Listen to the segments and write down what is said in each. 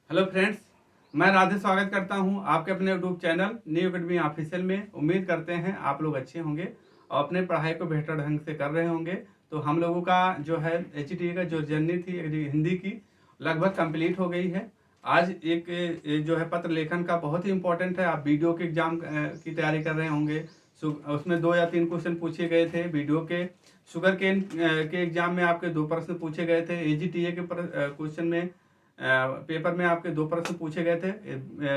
Hello friends, मैं राधे स्वागत करता हूं आपके अपने YouTube channel new academy official में। उम्मीद करते हैं आप लोग अच्छे होंगे और अपने पढ़ाई को बेहतर ढंग से कर रहे होंगे। तो हम लोगों का जो है एचटीए का जो जर्नी थी हिंदी की लगभग कंप्लीट हो गई है। आज एक जो है पत्र लेखन का बहुत ही इंपॉर्टेंट है। आप वीडियो के एग्जाम की तैयारी कर रहे होंगे। उसमें 2 या 3 क्वेश्चन पूछे गए थे वीडियो के। शुगर केन के एग्जाम में आपके 2 प्रश्न पूछे गए थे। एजीटीए के क्वेश्चन में पेपर में आपके 2 प्रश्न पूछे गए थे।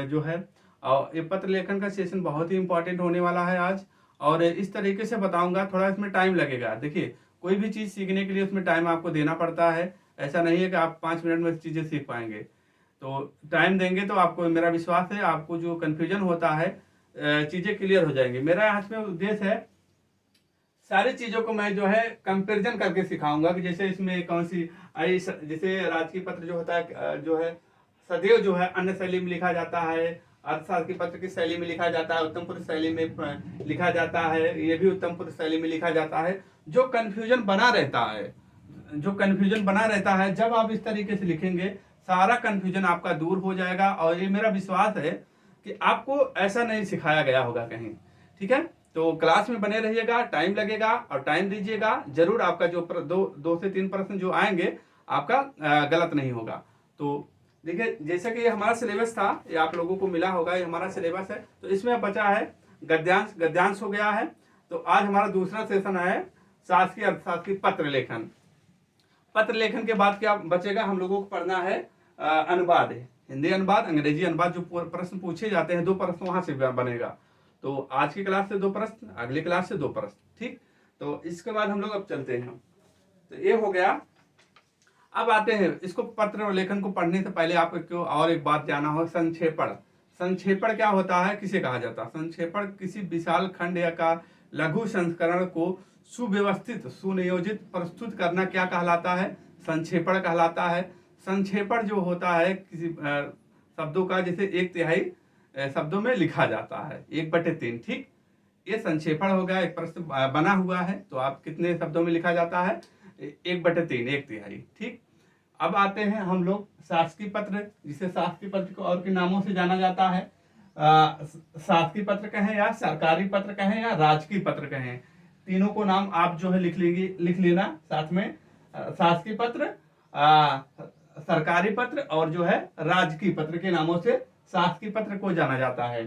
जो है और ये पत्र लेखन का सेशन बहुत ही इंपॉर्टेंट होने वाला है आज। और इस तरीके से बताऊंगा, थोड़ा इसमें टाइम लगेगा। देखिए, कोई भी चीज़ सीखने के लिए उसमें टाइम आपको देना पड़ता है। ऐसा नहीं है कि आप 5 मिनट में चीज़ें सीख पाएंगे। तो टाइम देंगे तो आपको, मेरा विश्वास है, आपको जो कन्फ्यूजन होता है चीज़ें क्लियर हो जाएंगी। मेरा आज में उद्देश्य है सारी चीज़ों को मैं जो है कंपैरिजन करके सिखाऊंगा कि जैसे इसमें कौन सी आई जैसे राजकीय पत्र जो होता है जो है सदैव जो है अन्य शैली में लिखा जाता है। अर्थशास्त्र के पत्र की शैली में लिखा जाता है, उत्तम पुरुष शैली में लिखा जाता है, ये भी उत्तम पुरुष शैली में लिखा जाता है। जो कन्फ्यूजन बना रहता है, जब आप इस तरीके से लिखेंगे सारा कन्फ्यूजन आपका दूर हो जाएगा। और ये मेरा विश्वास है कि आपको ऐसा नहीं सिखाया गया होगा कहीं। ठीक है, तो क्लास में बने रहिएगा, टाइम लगेगा और टाइम दीजिएगा जरूर। आपका जो दो से 3 प्रश्न जो आएंगे आपका गलत नहीं होगा। तो देखिए, जैसे कि ये हमारा सिलेबस था, ये आप लोगों को मिला होगा, ये हमारा सिलेबस है। तो इसमें बचा है गद्यांश हो गया है। तो आज हमारा दूसरा सेशन है शासकीय अर्थशास्त्री पत्र लेखन। पत्र लेखन के बाद क्या बचेगा, हम लोगों को पढ़ना है अनुवाद। हिंदी अनुवाद, अंग्रेजी अनुवाद। जो प्रश्न पूछे जाते हैं 2 प्रश्न वहां से बनेगा। तो आज की क्लास से 2 प्रश्न, अगली क्लास से 2 प्रश्न। ठीक, तो इसके बाद हम लोग अब चलते हैं। तो ये हो गया। अब आते हैं इसको, पत्र लेखन को पढ़ने से पहले आपको और एक बात जानना हो, संक्षेपण। संक्षेपण क्या होता है, किसे कहा जाता है? संक्षेपण किसी विशाल खंड या का लघु संस्करण को सुव्यवस्थित सुनियोजित प्रस्तुत करना क्या कहलाता है? संक्षेपण कहलाता है। संक्षेपण जो होता है किसी शब्दों का, जैसे 1/3 शब्दों में लिखा जाता है, 1/3। ठीक, ये संक्षेपण हो गया। एक प्रश्न बना हुआ है तो आप कितने शब्दों में लिखा जाता है? 1/3, 1/3। ठीक, अब आते हैं हम लोग शासकीय पत्र, जिसे शासकीय पत्र को और के नामों से जाना जाता है। शासकीय पत्र कहें या सरकारी पत्र कहें या राजकीय पत्र कहें, तीनों को नाम आप जो है लिख लेना साथ में। शासकीय पत्र, सरकारी पत्र और जो है राजकीय पत्र के नामों से शासकीय पत्र को जाना जाता है।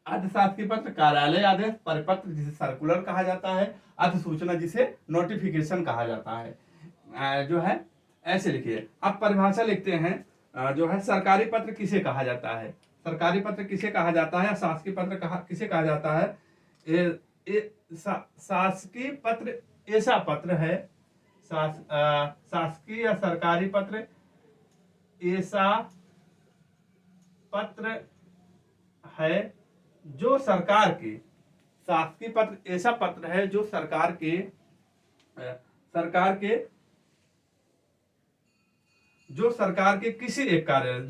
अर्थशास्त्रीय पत्र कार्यालय आदेश, परिपत्र जिसे सर्कुलर कहा जाता है, अधिसूचना जिसे नोटिफिकेशन कहा जाता है। जो है ऐसे लिखिए। अब परिभाषा लिखते हैं। जो है सरकारी पत्र किसे कहा जाता है? सरकारी पत्र किसे कहा जाता है? शासकीय पत्र किसे कहा जाता है? शासकीय पत्र ऐसा पत्र है, शासकीय या सरकारी पत्र ऐसा पत्र है जो सरकार के, शासकीय पत्र ऐसा पत्र है जो सरकार के जो सरकार के किसी एक कार्य,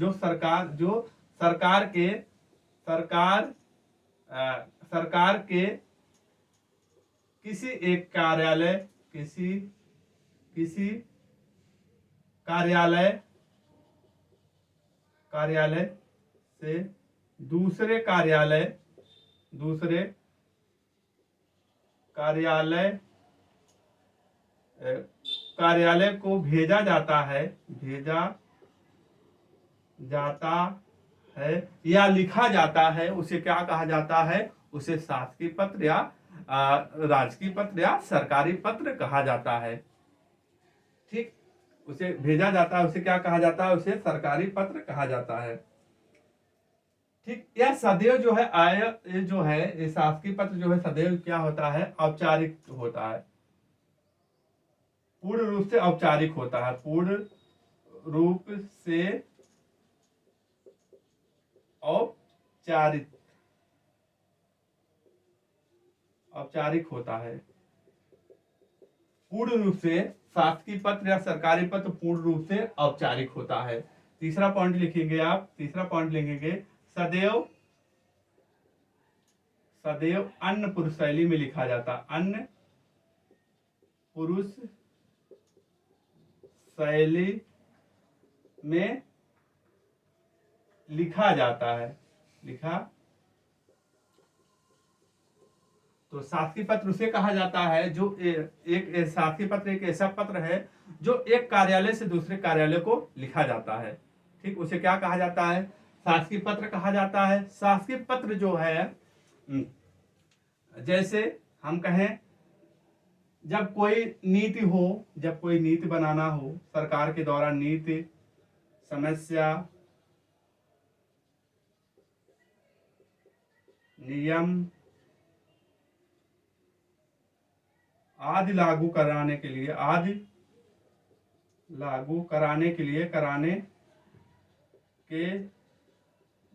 सरकार के किसी एक कार्यालय, किसी कार्यालय से दूसरे कार्यालय को भेजा जाता है या लिखा जाता है, उसे क्या कहा जाता है? उसे शासकीय पत्र या राजकीय पत्र या सरकारी पत्र कहा जाता है। ठीक, उसे भेजा जाता है, उसे क्या कहा जाता है? उसे सरकारी पत्र कहा जाता है। ठीक, यह सदैव जो है ये शासकीय पत्र जो है सदैव क्या होता है? औपचारिक होता है, पूर्ण रूप से औपचारिक होता है, पूर्ण रूप से औपचारिक होता है। पूर्ण रूप से शासकीय पत्र या सरकारी पत्र पूर्ण रूप से औपचारिक होता है। तीसरा पॉइंट लिखेंगे आप, सदैव अन्य पुरुष शैली में लिखा जाता, अन्य पुरुष शैली में लिखा जाता है, लिखा। तो शासकीय पत्र उसे कहा जाता है जो एक शासकीय पत्र एक ऐसा पत्र है जो एक कार्यालय से दूसरे कार्यालय को लिखा जाता है। ठीक, उसे क्या कहा जाता है? शासकीय पत्र कहा जाता है। शासकीय पत्र जो है, जैसे हम कहें, जब कोई नीति हो, जब कोई नीति बनाना हो सरकार के द्वारा, नीति, समस्या, नियम आदि लागू कराने के लिए, आदि लागू कराने के लिए, कराने के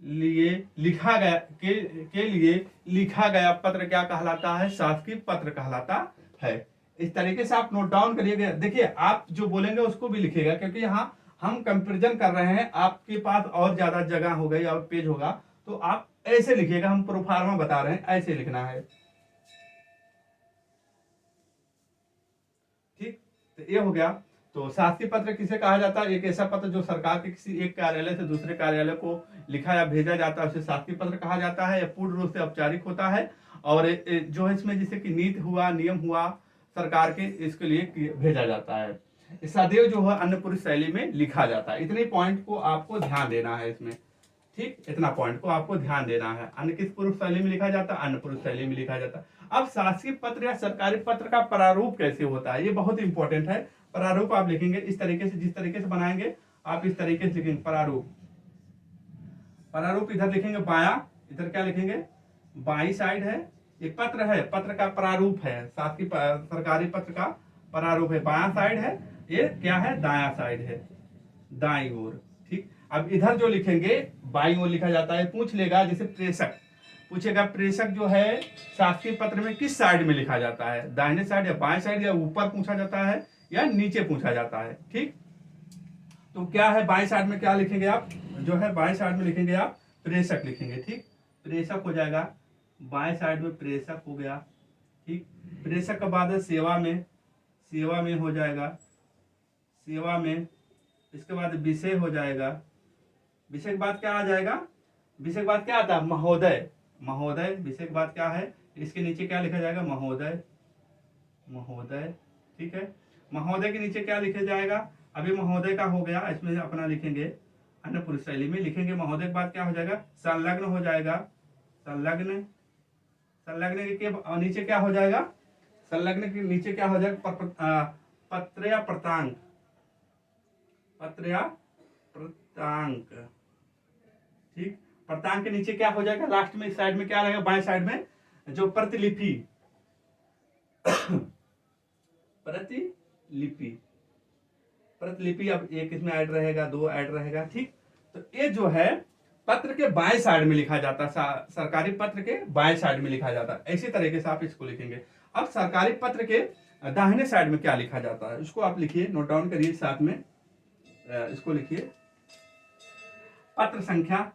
लिए लिखा गया के लिए लिखा गया पत्र क्या कहलाता है? शासकीय पत्र कहलाता है। इस तरीके से आप नोट डाउन करिएगा। देखिए, आप जो बोलेंगे उसको भी लिखिएगा, क्योंकि यहाँ हम कंपेरिजन कर रहे हैं। आपके पास और ज्यादा जगह हो गई और पेज होगा, तो आप ऐसे लिखिएगा। हम प्रोफार्मा बता रहे हैं, ऐसे लिखना है। ठीक, तो ये हो गया। तो शासकीय पत्र किसे कहा जाता है? एक ऐसा पत्र जो सरकार के किसी एक कार्यालय से दूसरे कार्यालय को लिखा या भेजा जाता है, उसे शासकीय पत्र कहा जाता है। यह पूर्ण रूप से औपचारिक होता है और जो है इसमें जैसे कि नीति हुआ, नियम हुआ सरकार के, इसके लिए भेजा जाता है। सदैव जो है अन्य पुरुष शैली में लिखा जाता है। इतने पॉइंट को आपको ध्यान देना है इसमें। ठीक, इतना पॉइंट को आपको ध्यान देना है। अन्य किस पुरुष शैली में लिखा जाता है? अन्य पुरुष शैली में लिखा जाता है। अब शासकीय पत्र या सरकारी पत्र का प्रारूप कैसे होता है, ये बहुत इंपॉर्टेंट है। प्रारूप आप लिखेंगे इस तरीके से, जिस तरीके से बनाएंगे आप इस तरीके से लिखेंगे प्रारूप। प्रारूप इधर लिखेंगे बाया, इधर क्या लिखेंगे? बाई साइड है। ये पत्र है, पत्र का प्रारूप है। शासकीय सरकारी पत्र का प्रारूप है, बाया साइड है। ये क्या है? दाया साइड है, दाई ओर। ठीक, अब इधर जो लिखेंगे बाई ओर लिखा जाता है। पूछ लेगा, जैसे प्रेषक पूछेगा, प्रेषक जो है शासकीय पत्र में किस साइड में लिखा जाता है? दाहिने साइड या बाएं साइड, या ऊपर पूछा जाता है या नीचे पूछा जाता है। ठीक, तो क्या है बाएं साइड में? क्या लिखेंगे आप? जो है बाएं साइड में लिखेंगे आप प्रेषक लिखेंगे। ठीक, प्रेषक हो जाएगा, बाएं साइड में प्रेषक हो गया। ठीक, प्रेषक के बाद सेवा में, सेवा में हो जाएगा, सेवा में। इसके बाद विषय हो जाएगा। विषय के बाद क्या आ जाएगा? विषय के बाद क्या आता है? महोदय, महोदय। विषय के बाद क्या है? इसके नीचे क्या लिखा जाएगा? महोदय, महोदय। ठीक है, महोदय के नीचे क्या लिखा जाएगा? अभी महोदय का हो गया, इसमें अपना लिखेंगे अन्य पुरुष शैली में लिखेंगे। महोदय के बाद क्या हो जाएगा? संलग्न हो जाएगा, संलग्न। संलग्न के नीचे क्या हो जाएगा? संलग्न के नीचे क्या हो जाएगा? पत्र या प्रतांक, पत्र या प्रतांक। ठीक, प्रतांक के नीचे क्या हो जाएगा? लास्ट में इस साइड में क्या रहेगा? बाएं साइड में जो प्रतिलिपि, प्रतिलिपि, प्रतिलिपि। अब एक इसमें ऐड रहेगा, दो ऐड रहेगा। ठीक, तो ये जो है पत्र के बाएं साइड में लिखा जाता है, सरकारी पत्र के बाएं साइड में लिखा जाता है। इसी तरीके से आप इसको लिखेंगे। अब सरकारी पत्र के दाहिने साइड में क्या लिखा जाता है, उसको आप लिखिए, नोट डाउन करिए साथ में। इसको लिखिए, पत्र संख्या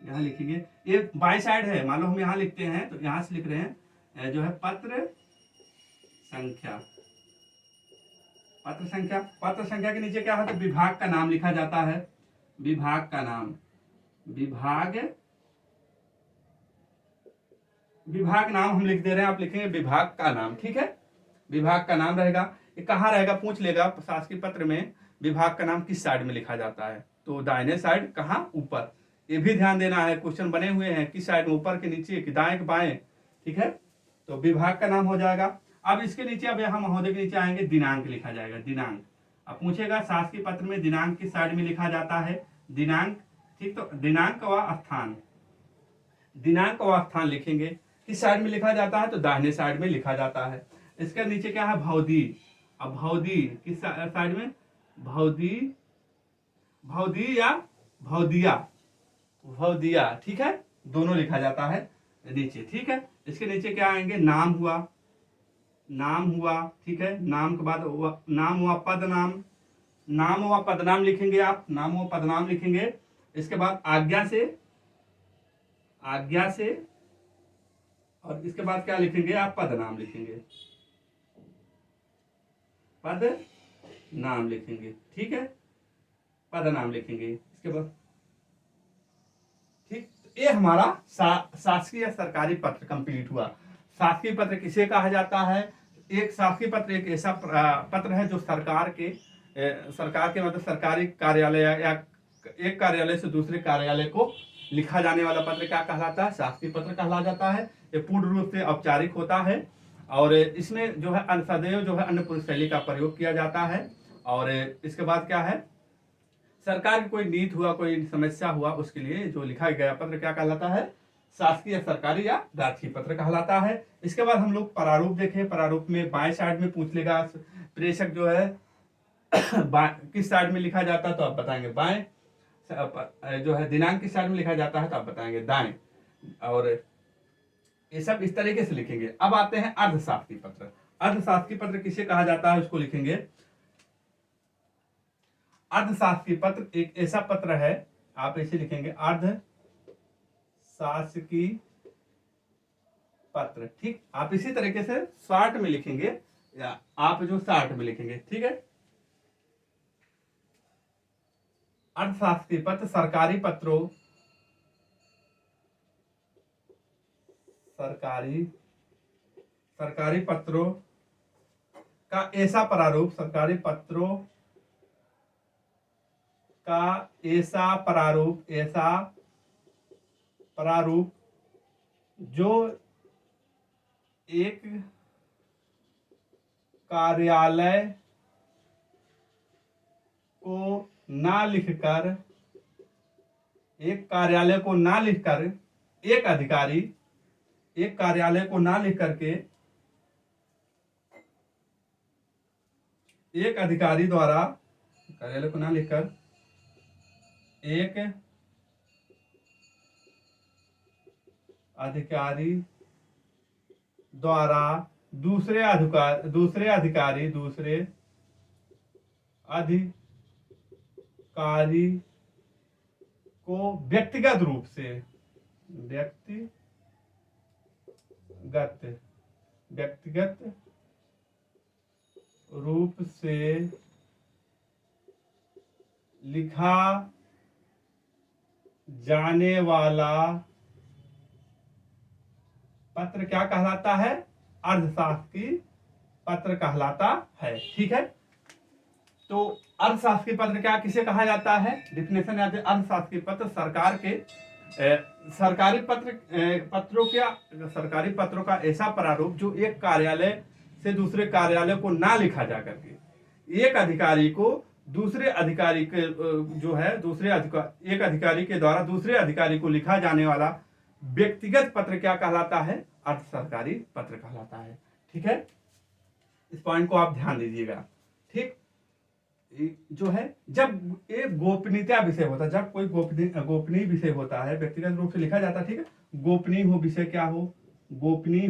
यहाँ लिखेंगे। ये बाई साइड है, मान लो हम यहाँ लिखते हैं तो यहाँ से लिख रहे हैं जो है पत्र संख्या, पत्र संख्या। पत्र संख्या के नीचे क्या होता है? विभाग का नाम लिखा जाता है, विभाग का नाम, विभाग, विभाग नाम हम लिख दे रहे हैं, आप लिखेंगे विभाग का नाम। ठीक है, विभाग का नाम रहेगा। ये कहाँ रहेगा? पूछ लेगा शासकीय पत्र में विभाग का नाम किस साइड में लिखा जाता है, तो दाहिने साइड। कहाँ? ऊपर। ये भी ध्यान देना है, क्वेश्चन बने हुए हैं किस साइड में, ऊपर के नीचे कि दाएं के बाएं। ठीक है, तो विभाग का नाम हो जाएगा। अब इसके नीचे, अब यहाँ महोदय के नीचे आएंगे, दिनांक लिखा जाएगा, दिनांक। अब पूछेगा शासकीय पत्र में दिनांक किस साइड में लिखा जाता है? दिनांक। ठीक, तो दिनांक व स्थान, दिनांक व स्थान लिखेंगे। किस साइड में लिखा जाता है? तो दाहिने साइड में लिखा जाता है। इसके नीचे क्या है? भौदी। अब भौदी किस साइड में? भौदी, भौदी या भौदिया, भौदिया। ठीक है, दोनों लिखा जाता है नीचे। ठीक है, इसके नीचे क्या आएंगे? नाम हुआ, नाम हुआ। ठीक है, नाम के बाद नाम हुआ पदनाम, नाम हुआ पदनाम लिखेंगे आप, नाम हुआ पदनाम लिखेंगे। इसके बाद आज्ञा से, आज्ञा से, और इसके बाद क्या लिखेंगे आप? पद नाम लिखेंगे, पद नाम लिखेंगे। ठीक है, पद नाम लिखेंगे। इसके बाद ये हमारा शासकीय या सरकारी पत्र कंप्लीट हुआ। शासकीय पत्र किसे कहा जाता है? एक शासकीय पत्र एक ऐसा पत्र है जो सरकार के मतलब सरकारी कार्यालय या एक कार्यालय से दूसरे कार्यालय को लिखा जाने वाला पत्र क्या कहलाता है? शासकीय पत्र कहला जाता है। ये पूर्ण रूप से औपचारिक होता है और इसमें जो है सदैव जो है अन्य पुरुष शैली का प्रयोग किया जाता है। और इसके बाद क्या है, सरकार की कोई नीति हुआ, कोई समस्या हुआ, उसके लिए जो लिखा गया पत्र क्या कहलाता है? शासकीय सरकारी या राजकीय पत्र कहलाता है। इसके बाद हम लोग प्रारूप देखें। प्रारूप में बाएं साइड में पूछ लेगा प्रेषक जो है किस साइड में लिखा जाता है, तो आप बताएंगे बाएं। जो है दिनांक किस साइड में लिखा जाता है, तो आप बताएंगे दाएं। और ये सब इस तरीके से लिखेंगे। अब आते हैं अर्धशासकीय पत्र। अर्धशासकीय पत्र किसे कहा जाता है उसको लिखेंगे। अर्धशासकीय पत्र एक ऐसा पत्र है, आप ऐसे लिखेंगे अर्धशासकीय पत्र। ठीक, आप इसी तरीके से शॉर्ट में लिखेंगे या आप जो शॉर्ट में लिखेंगे। ठीक है, अर्थशास्त्रीय पत्र सरकारी पत्रों सरकारी पत्रों का ऐसा प्रारूप, सरकारी पत्रों का ऐसा प्रारूप जो एक कार्यालय को ना लिखकर एक कार्यालय को ना लिख करके एक अधिकारी द्वारा, कार्यालय को ना लिखकर एक अधिकारी द्वारा दूसरे अधिकारी को व्यक्तिगत रूप से लिखा जाने वाला पत्र क्या कहलाता है? अर्धशासकीय पत्र कहलाता है। ठीक है, तो अर्थशास्त्रीय पत्र क्या किसे कहा जाता है? डिफिनेशन याद है, अर्थशास्त्रीय पत्र सरकार के सरकारी पत्रों का ऐसा प्रारूप जो एक कार्यालय से दूसरे कार्यालय को ना लिखा जा करके एक अधिकारी को दूसरे अधिकारी के एक अधिकारी के द्वारा दूसरे अधिकारी को लिखा जाने वाला व्यक्तिगत पत्र क्या कहलाता है? अर्ध सरकारी पत्र कहलाता है। ठीक है, इस पॉइंट को आप ध्यान दीजिएगा। ठीक, जो है जब एक गोपनीयता विषय होता है, जब कोई गोपनीय विषय होता है, व्यक्तिगत रूप से लिखा जाता है। ठीक है, गोपनीय हो विषय, क्या हो? गोपनीय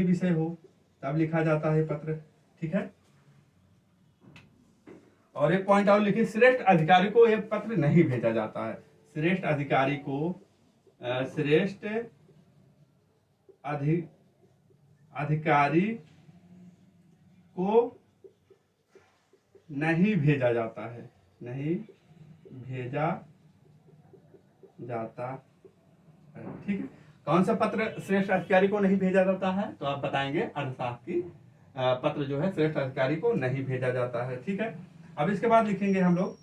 विषय हो तब लिखा जाता है पत्र। ठीक है, और एक पॉइंट और लिखिए, श्रेष्ठ अधिकारी को एक पत्र नहीं भेजा जाता है। श्रेष्ठ अधिकारी को अधिकारी को नहीं भेजा जाता है, ठीक है, कौन सा पत्र श्रेष्ठ अधिकारी को नहीं भेजा जाता है? तो आप बताएंगे अर्थशास्त्री पत्र जो है श्रेष्ठ अधिकारी को नहीं भेजा जाता है। ठीक है, अब इसके बाद लिखेंगे हम लोग,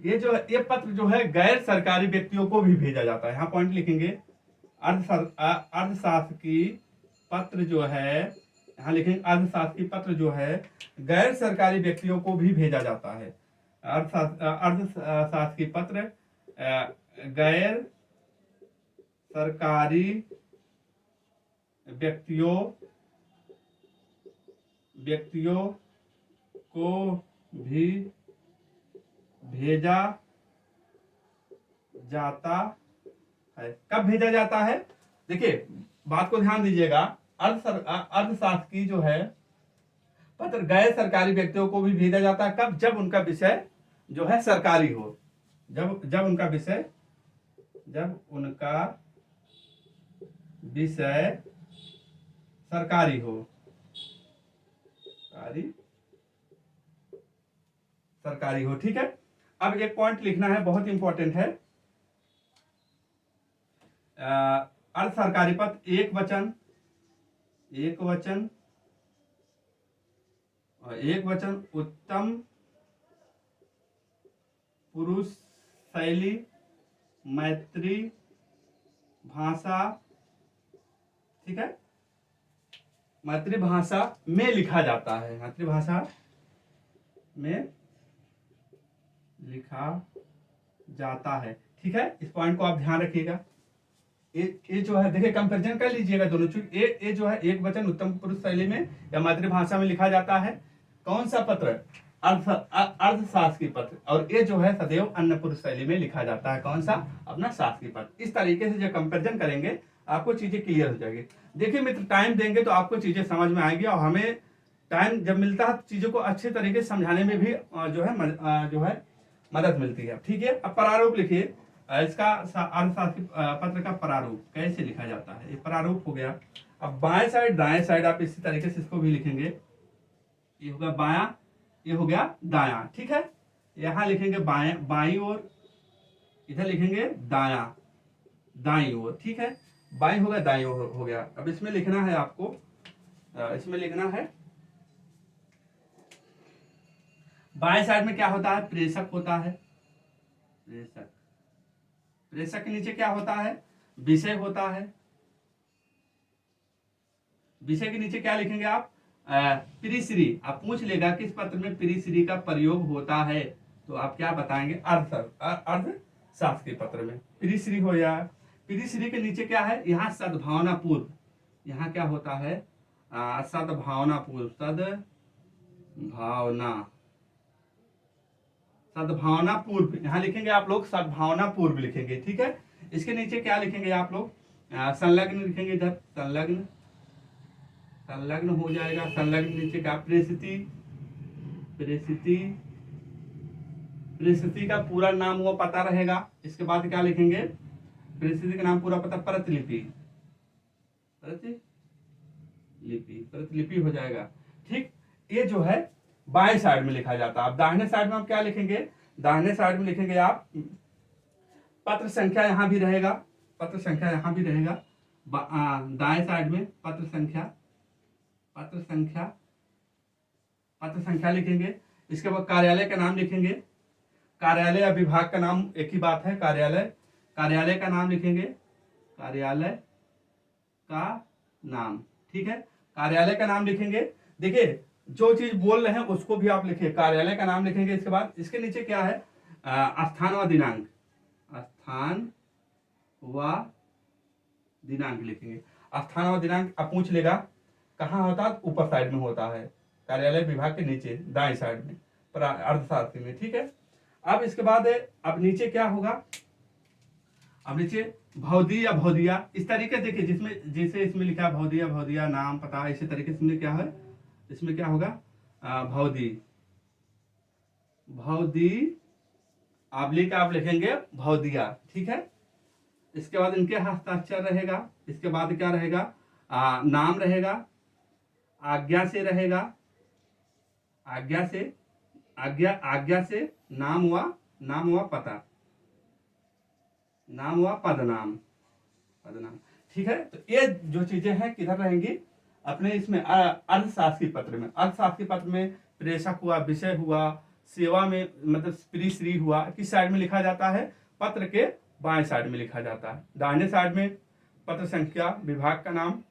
ये पत्र जो है गैर सरकारी व्यक्तियों को भी भेजा जाता है। यहाँ पॉइंट लिखेंगे, अर्थशास्त्रीय पत्र जो है, यहाँ लिखेंगे अर्थशास्त्रीय पत्र जो है गैर सरकारी व्यक्तियों को भी भेजा जाता है। अर्थशास्त्रीय पत्र गैर सरकारी व्यक्तियों को भी भेजा जाता है। कब भेजा जाता है? देखिए, बात को ध्यान दीजिएगा। अर्थशास्त्री जो है पत्र गैर सरकारी व्यक्तियों को भी भेजा जाता है। कब? जब उनका विषय जो है सरकारी हो, जब उनका विषय सरकारी हो, सरकारी हो। ठीक है, अब एक पॉइंट लिखना है, बहुत इंपॉर्टेंट है। अर्ध सरकारी पद एक वचन, एक वचन और एक वचन उत्तम पुरुष शैली मैत्री भाषा, ठीक है, मातृभाषा में लिखा जाता है, मातृभाषा में लिखा जाता है, ठीक है। इस पॉइंट को आप ध्यान रखिएगा। ये जो है देखिए, कंपैरिजन कर लीजिएगा दोनों चीज। ये जो है एक वचन उत्तम पुरुष शैली में या मातृभाषा में लिखा जाता है। कौन सा पत्र? अर्ध शासकीय पत्र। और ये जो है सदैव अन्य पुरुष शैली में लिखा जाता है। कौन सा? अपना शासकीय पत्र। इस तरीके से जब कंपैरिजन करेंगे आपको चीजें क्लियर हो जाएगी। देखिए मित्र, टाइम देंगे तो आपको चीजें समझ में आएगी, और हमें टाइम जब मिलता है चीजों को अच्छे तरीके से समझाने में भी जो है मदद मिलती है, ठीक है। अब प्रारूप लिखिए। इसका अर्थशास्त्री पत्र का प्रारूप कैसे लिखा जाता है, ये प्रारूप हो गया। अब बाएं साइड दाएं साइड आप इसी तरीके से इसको भी लिखेंगे। ये होगा बायां, ये हो गया दायां, ठीक है। यहां लिखेंगे बाएं बाईं ओर, इधर लिखेंगे दायां दाईं ओर, ठीक है। बाईं होगा दाईं ओर हो गया। अब इसमें लिखना है आपको, इसमें लिखना है बाएं साइड में क्या होता है? प्रेषक होता है, प्रेषक। प्रेषक के नीचे क्या होता है? विषय होता है। विषय के नीचे क्या लिखेंगे आप? प्रीश्री। आप पूछ लेगा किस पत्र में प्रीश्री का प्रयोग होता है, तो आप क्या बताएंगे? अर्ध शासकीय पत्र में प्रीश्री हो या प्रीश्री के नीचे क्या है? यहाँ सद्भावना पूर्व, यहाँ क्या होता है? सद्भावना पूर्व, सद्भावना पूर्व यहाँ लिखेंगे आप लोग, सद्भावना पूर्व लिखेंगे, ठीक है। इसके नीचे क्या लिखेंगे आप लोग? संलग्न लिखेंगे, इधर संलग्न, संलग्न हो जाएगा। संलग्न नीचे क्या? प्रेषिति, प्रेषिति, प्रेषिति का पूरा नाम वो पता रहेगा। इसके बाद क्या लिखेंगे? प्रेषिति का नाम पूरा पता, प्रतिलिपि, प्रतिलिपि, प्रतिलिपि हो जाएगा, ठीक। ये जो है बाएं साइड में लिखा जाता है। अब दाहिने साइड में आप क्या लिखेंगे? दाहिने साइड में लिखेंगे आप पत्र संख्या, यहां भी रहेगा, पत्र संख्या यहां भी रहेगा। दाएं साइड में पत्र संख्या, पत्र संख्या, पत्र संख्या लिखेंगे। इसके बाद कार्यालय का नाम लिखेंगे। कार्यालय या विभाग का नाम एक ही बात है, कार्यालय, कार्यालय का नाम लिखेंगे, कार्यालय का नाम, ठीक है। कार्यालय का नाम लिखेंगे। देखिए जो चीज बोल रहे हैं उसको भी आप लिखिए, कार्यालय का नाम लिखेंगे। इसके बाद इसके नीचे क्या है? स्थान व दिनांक, स्थान व दिनांक लिखेंगे। स्थान व दिनांक आप पूछ लेगा कहाँ होता है? ऊपर साइड में होता है, कार्यालय विभाग के नीचे दाएं साइड में, अर्थशास्त्र में, ठीक है। अब इसके बाद अब नीचे क्या होगा? अब नीचे भौदी या भौदिया, इस तरीके देखिए, जिसमें जैसे इसमें लिखा है भौदिया, भौदिया नाम पता, इसी तरीके से क्या है? इसमें क्या होगा? भौदी, भौदी आबली का आप लिखेंगे भौदिया, ठीक है। इसके बाद इनके हस्ताक्षर रहेगा। इसके बाद क्या रहेगा? नाम रहेगा, आज्ञा से रहेगा, आज्ञा से, आज्ञा से नाम व पता, नाम व पदनाम, पदनाम, ठीक है। तो ये जो चीजें हैं किधर रहेंगी? अपने इसमें अर्थशास्त्री पत्र में। अर्थशास्त्री पत्र में प्रेषक हुआ, विषय हुआ, सेवा में मतलब प्रीश्री हुआ, किस साइड में लिखा जाता है? पत्र के बाएं साइड में लिखा जाता है। दाहिने साइड में पत्र संख्या, विभाग का नाम,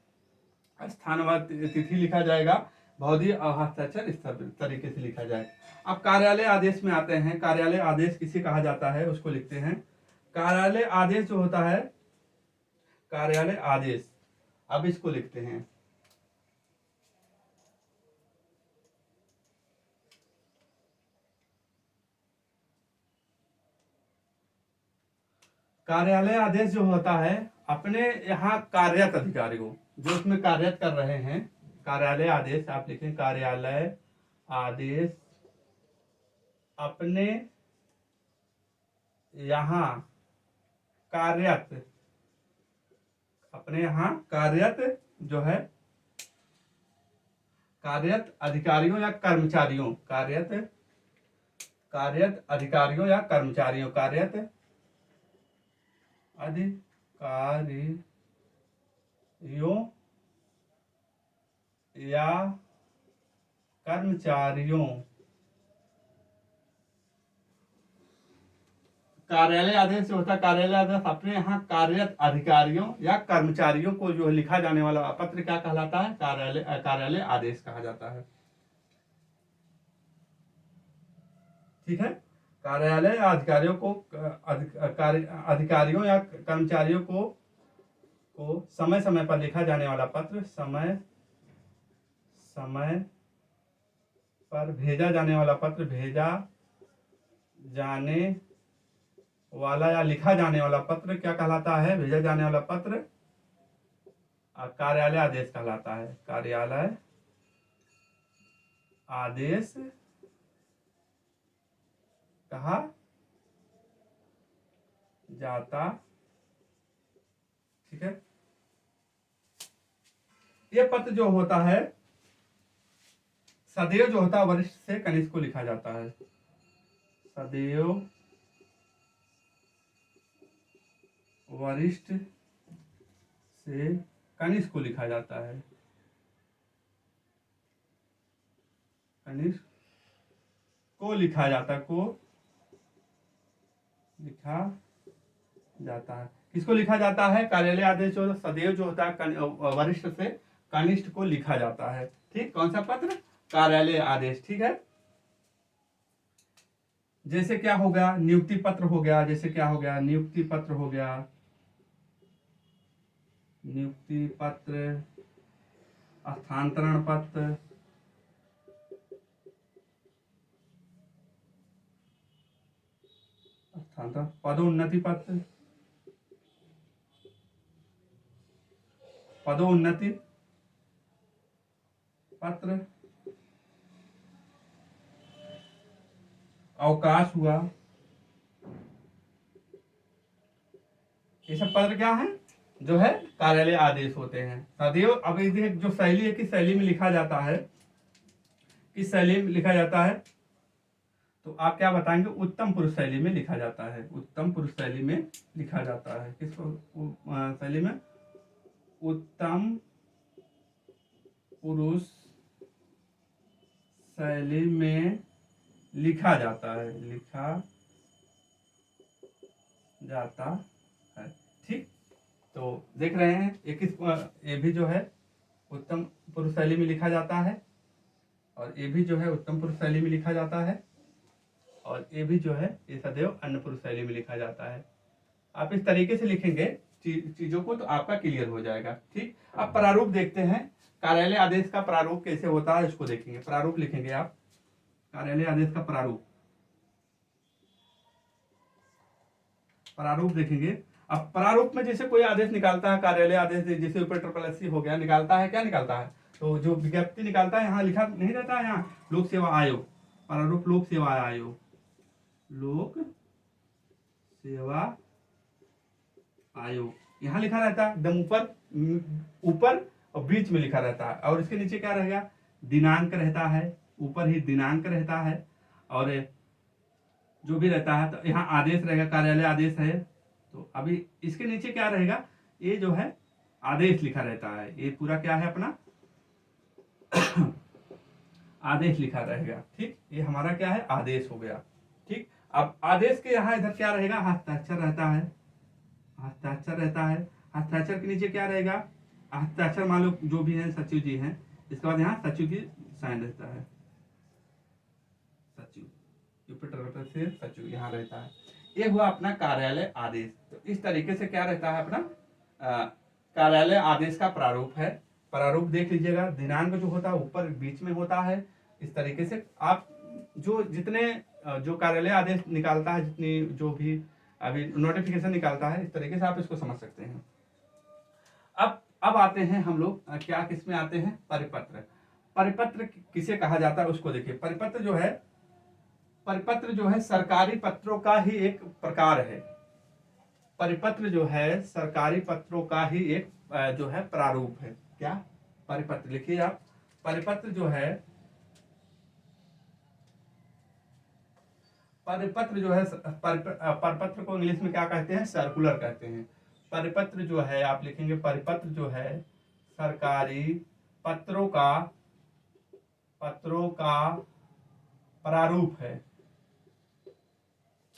स्थान व तिथि लिखा जाएगा, भौदी और हस्ताक्षर इस तरीके से लिखा जाएगा। अब कार्यालय आदेश में आते हैं। कार्यालय आदेश किसे कहा जाता है उसको लिखते हैं। कार्यालय आदेश जो होता है, कार्यालय आदेश, अब इसको लिखते हैं। कार्यालय आदेश जो होता है अपने यहाँ कार्यरत अधिकारियों जो उसमें कार्यरत कर रहे हैं, कार्यालय आदेश आप लिखें, कार्यालय आदेश अपने यहाँ कार्यरत, अपने यहाँ कार्यरत जो है कार्यरत अधिकारियों या कर्मचारियों, कार्यरत कार्यरत अधिकारियों या कर्मचारियों, कार्यरत अधिकारियों या कर्मचारियों, कार्यालय आदेश जो होता है, कार्यालय आदेश अपने यहाँ कार्यरत अधिकारियों या कर्मचारियों को जो लिखा जाने वाला पत्र क्या कहलाता है, कार्यालय आदेश कहा जाता है। ठीक है, कार्यालय अधिकारियों को अधिकारियों या कर्मचारियों को समय समय पर लिखा जाने वाला पत्र, समय समय पर भेजा जाने वाला पत्र, भेजा जाने वाला या लिखा जाने वाला पत्र क्या कहलाता है, भेजा जाने वाला पत्र कार्यालय आदेश कहलाता है। कार्यालय आदेश कहा जाता। ठीक है, ये पत्र जो होता है सदैव जो होता है वरिष्ठ से कनिष्ठ को लिखा जाता है। सदैव वरिष्ठ से कनिष्ठ को लिखा जाता है। कनिष्ठ को लिखा जाता है, को लिखा जाता है। किसको लिखा जाता है, कार्यालय आदेश जो सदैव जो होता है वरिष्ठ से कनिष्ठ को लिखा जाता है। ठीक, कौन सा पत्र, कार्यालय आदेश। ठीक है, जैसे क्या हो गया, नियुक्ति पत्र हो गया, जैसे क्या हो गया, नियुक्ति पत्र हो गया, नियुक्ति पत्र, स्थानांतरण पत्र, पदोन्नति पत्र, पदोन्नति पत्र, अवकाश हुआ, ये सब पत्र क्या है, जो है कार्यालय आदेश होते हैं। सदैव, अब जो शैली है, किस शैली में लिखा जाता है, किस शैली में लिखा जाता है, तो आप क्या बताएंगे, उत्तम पुरुष शैली में लिखा जाता है। उत्तम पुरुष शैली में लिखा जाता है। किस शैली में, उत्तम पुरुष शैली में लिखा जाता है, लिखा जाता है। ठीक, तो देख रहे हैं ये भी जो है उत्तम पुरुष शैली में लिखा जाता है, और ये भी जो है उत्तम पुरुष शैली में लिखा जाता है, और ये भी जो है ये सदैव अन्य पुरुष शैली में लिखा जाता है। आप इस तरीके से लिखेंगे चीजों को तो आपका क्लियर हो जाएगा। ठीक, अब प्रारूप देखते हैं, कार्यालय आदेश का प्रारूप कैसे होता है इसको देखेंगे। प्रारूप लिखेंगे आप, कार्यालय आदेश का प्रारूप, प्रारूप देखेंगे। अब प्रारूप में जैसे कोई आदेश निकालता है, कार्यालय आदेश जैसे ऊपर SSSC हो गया, निकालता है, क्या निकालता है, तो जो विज्ञप्ति निकालता है, यहाँ लिखा नहीं रहता है, यहाँ लोक सेवा आयोग, प्रारूप लोक सेवा आयोग, लोक सेवा आयोग, यहाँ लिखा रहता है एकदम ऊपर और बीच में लिखा रहता है, और इसके नीचे क्या रहेगा, दिनांक रहता है, ऊपर ही दिनांक रहता है, और जो भी रहता है, तो यहाँ आदेश रहेगा, कार्यालय आदेश है, तो अभी इसके नीचे क्या रहेगा, ये जो है आदेश लिखा रहता है, ये पूरा क्या है अपना आदेश लिखा रहेगा। ठीक, ये हमारा क्या है, आदेश हो गया। ठीक, अब आदेश के यहाँ इधर क्या रहेगा, हस्ताक्षर रहता है, हस्ताक्षर रहता है, हस्ताक्षर के नीचे क्या रहेगा, हस्ताक्षर मान लो जो भी है सचिव जी हैं, इसके बाद यहाँ सचिव की साइन रहता है, सचिव, यूपीटर से सचिव यहाँ रहता है। ये हुआ अपना कार्यालय आदेश। तो इस तरीके से क्या रहता है अपना कार्यालय आदेश का प्रारूप है। प्रारूप देख लीजिएगा, दिनांक जो होता है ऊपर बीच में होता है। इस तरीके से आप जो कार्यालय आदेश निकालता है, जितनी जो भी अभी नोटिफिकेशन निकालता है, इस तरीके से आप इसको समझ सकते हैं। अब आते हैं हम लोग क्या किसमें आते हैं, परिपत्र। परिपत्र किसे कहा जाता है उसको देखिए। परिपत्र जो है सरकारी पत्रों का ही एक प्रकार है। परिपत्र जो है सरकारी पत्रों का ही एक जो है प्रारूप है। क्या, परिपत्र लिखिए आप। परिपत्र जो है परिपत्र जो है परिपत्र को इंग्लिश में क्या कहते हैं? सर्कुलर कहते हैं। परिपत्र जो है आप लिखेंगे, परिपत्र जो है सरकारी पत्रों का प्रारूप है।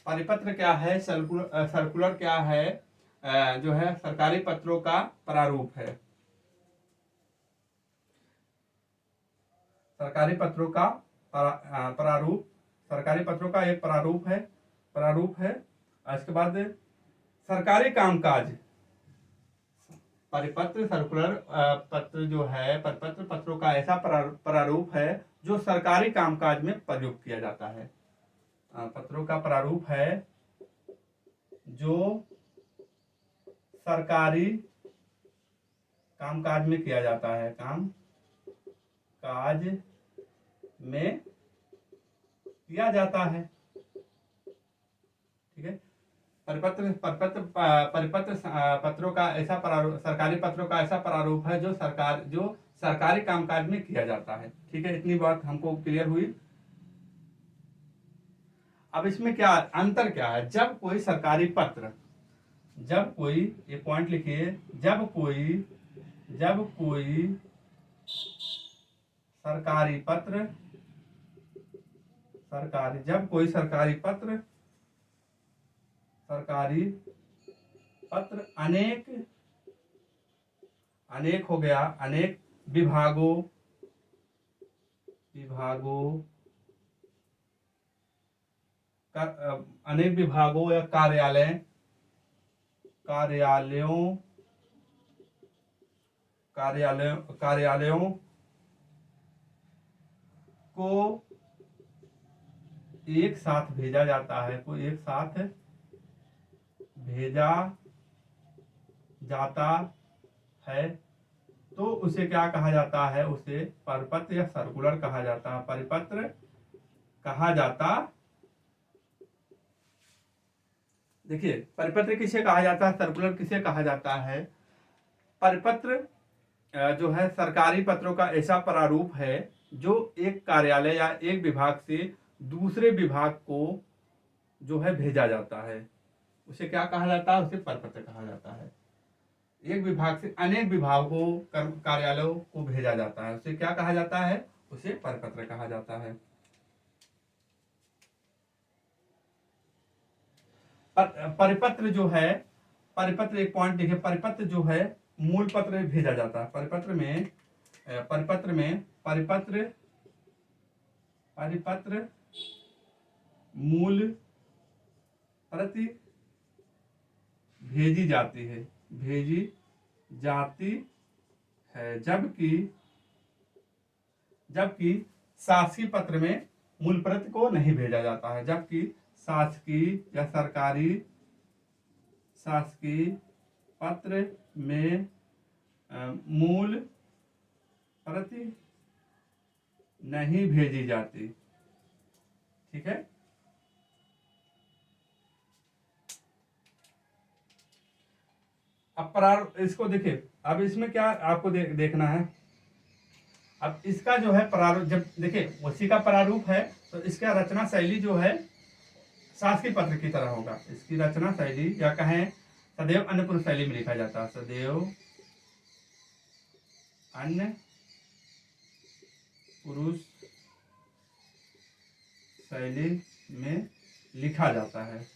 परिपत्र क्या है? सर्कुलर क्या है? जो है सरकारी पत्रों का प्रारूप है। सरकारी पत्रों का प्रारूप, सरकारी पत्रों का एक प्रारूप है। इसके बाद सरकारी कामकाज, परिपत्र सर्कुलर पत्र जो है, परिपत्र पत्रों का ऐसा प्रारूप है जो सरकारी कामकाज में प्रयुक्त किया जाता है। पत्रों का प्रारूप है जो सरकारी कामकाज में किया जाता है, कामकाज में किया जाता है। ठीक है। परिपत्र पत्रों का ऐसा प्रारूप, सरकारी पत्रों का ऐसा प्रारूप है जो सरकारी कामकाज में किया जाता है। ठीक है, इतनी बात हमको क्लियर हुई। अब इसमें क्या अंतर क्या है? जब कोई सरकारी पत्र, जब कोई, ये पॉइंट लिखिए, जब कोई सरकारी पत्र, जब कोई सरकारी पत्र अनेक हो गया, अनेक विभागों या कार्यालयों को एक साथ भेजा जाता है, तो उसे क्या कहा जाता है? उसे परिपत्र या सर्कुलर कहा जाता है। परिपत्र कहा जाता, देखिए परिपत्र किसे कहा जाता है, सर्कुलर किसे कहा जाता है? परिपत्र जो है सरकारी पत्रों का ऐसा प्रारूप है जो एक कार्यालय या एक विभाग से दूसरे विभाग को जो है भेजा जाता है, उसे क्या कहा जाता है? उसे परिपत्र कहा जाता है। एक विभाग से अनेक विभागों, कार्यालयों को भेजा जाता है, उसे क्या कहा जाता है? उसे परिपत्र कहा जाता है। परिपत्र जो है, परिपत्र एक पॉइंट देखिए, परिपत्र जो है मूल पत्र में भेजा जाता है। परिपत्र मूल प्रति भेजी जाती है, जबकि शासकीय पत्र में मूल प्रति को नहीं भेजा जाता है। जबकि शासकीय या शासकीय पत्र में मूल प्रति नहीं भेजी जाती। ठीक है। अब इसको देखिए, अब इसमें क्या आपको देखना है। अब इसका जो है प्रारूप, जब देखिए उसी का प्रारूप है तो इसका रचना शैली जो है शासकीय पत्र की तरह होगा। इसकी रचना शैली या कहें सदैव अन्य पुरुष शैली में लिखा जाता है, सदैव अन्य पुरुष शैली में लिखा जाता है।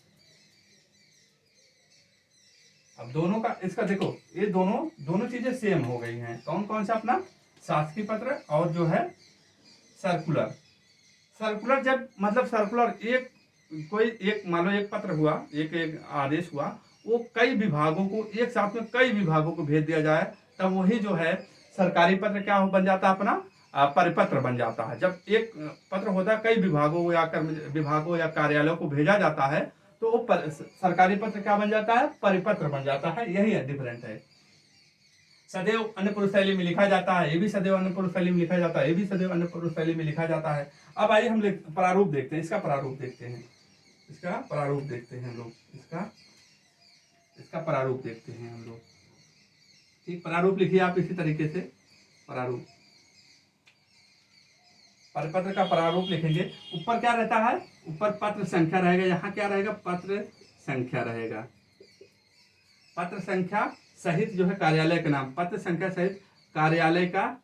अब दोनों का, इसका देखो, ये दोनों चीजें सेम हो गई हैं। कौन कौन सा? अपना शासकीय पत्र और जो है सर्कुलर। सर्कुलर जब मतलब सर्कुलर एक मान लो एक पत्र हुआ, एक आदेश हुआ, वो कई विभागों को एक साथ में कई विभागों को भेज दिया जाए, तब वही जो है सरकारी पत्र क्या बन जाता है? अपना परिपत्र बन जाता है। जब एक पत्र होता है कई विभागों या कार्यालयों को भेजा जाता है, तो वो सरकारी पत्र क्या बन जाता है? परिपत्र बन जाता है। यही है डिफरेंट है। सदैव अन्य पुरुष शैली में लिखा जाता है, ये भी सदैव अन्य पुरुष शैली में लिखा जाता है, ये भी सदैव अन्य पुरुष शैली में लिखा जाता है। अब आइए हम प्रारूप देखते हैं, इसका प्रारूप देखते हैं, हम लोग इसका प्रारूप देखते हैं हम लोग। ठीक, प्रारूप लिखिए आप इसी तरीके से। प्रारूप परिपत्र का प्रारूप लिखेंगे। ऊपर क्या रहता है, ऊपर पत्र संख्या रहेगा, यहाँ क्या रहेगा, पत्र संख्या रहेगा। पत्र संख्या सहित जो है कार्यालय का नाम, पत्र संख्या सहित कार्यालय का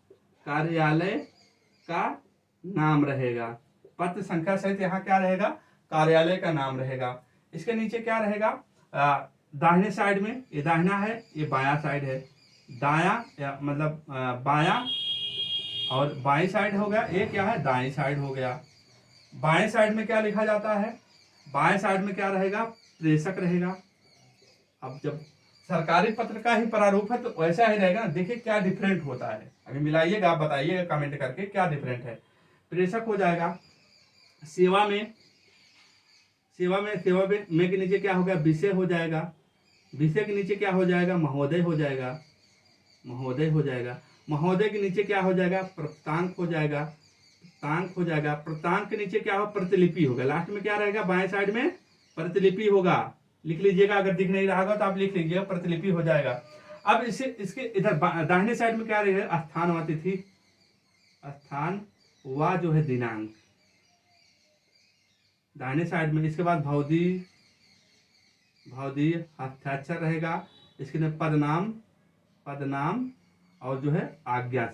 नाम रहेगा। पत्र संख्या सहित यहाँ क्या रहेगा, कार्यालय का नाम रहेगा। इसके नीचे क्या रहेगा, दाहिने साइड में, ये दाहिना है, ये बायां साइड है। दायां या मतलब बायां और बाईं साइड हो गया, ये क्या है, दाईं साइड हो गया। बाएं साइड में क्या लिखा जाता है, बाएं साइड में क्या रहेगा, प्रेषक रहेगा। अब जब सरकारी पत्र का ही प्रारूप है तो वैसा ही रहेगा ना। देखिए क्या डिफरेंट होता है, अभी मिलाइएगा, आप बताइएगा कमेंट करके क्या डिफरेंट है। प्रेषक हो जाएगा। सेवा में के नीचे क्या हो गया, विषय हो जाएगा। विषय के नीचे क्या हो जाएगा, महोदय हो जाएगा। महोदय के नीचे क्या हो जाएगा, प्राप्तांक हो जाएगा। प्राप्तांक के नीचे क्या हो, प्रतिलिपि होगा। लास्ट में क्या रहेगा, बाएं साइड में प्रतिलिपि होगा। लिख लीजिएगा, अगर दिख नहीं रहा होगा तो आप लिख लीजिएगा, प्रतिलिपि हो जाएगा। अब इसके इधर दाहिने साइड में क्या रहेगा, स्थान व तिथि, स्थान व जो है दिनांक, दाहिने साइड में। इसके बाद भौदी हस्ताक्षर रहेगा। इसके अंदर पदनाम और जो है आज्ञा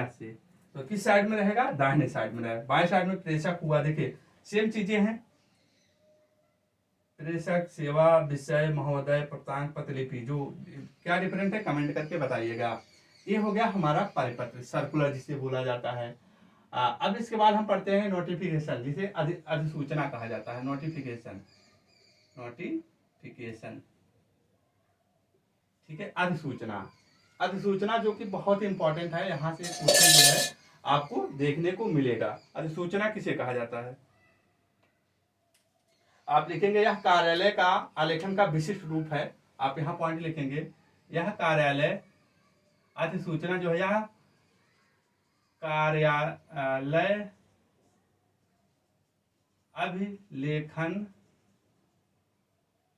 से। तो किस साइड में रहेगा, दाहिने साइड में रहेगा। बाएं साइड में प्रेषक हुआ, देखिए सेम चीजें हैं। प्रेषक, सेवा, विषय, महोदय, प्राप्तांक, प्रतिलिपि, जो क्या डिफरेंट है कमेंट करके बताइएगा। ये हो गया हमारा परिपत्र, सर्कुलर जिसे बोला जाता है। अब इसके बाद हम पढ़ते हैं नोटिफिकेशन, जिसे अधिसूचना कहा जाता है। नोटिफिकेशन, ठीक है। अधिसूचना जो कि बहुत इंपॉर्टेंट है, यहाँ से क्वेश्चन जो है आपको देखने को मिलेगा। अधिसूचना किसे कहा जाता है, आप लिखेंगे यह कार्यालय का आलेखन का विशिष्ट रूप है। आप यहाँ पॉइंट लिखेंगे, यह कार्यालय, अधिसूचना जो है यह कार्यालय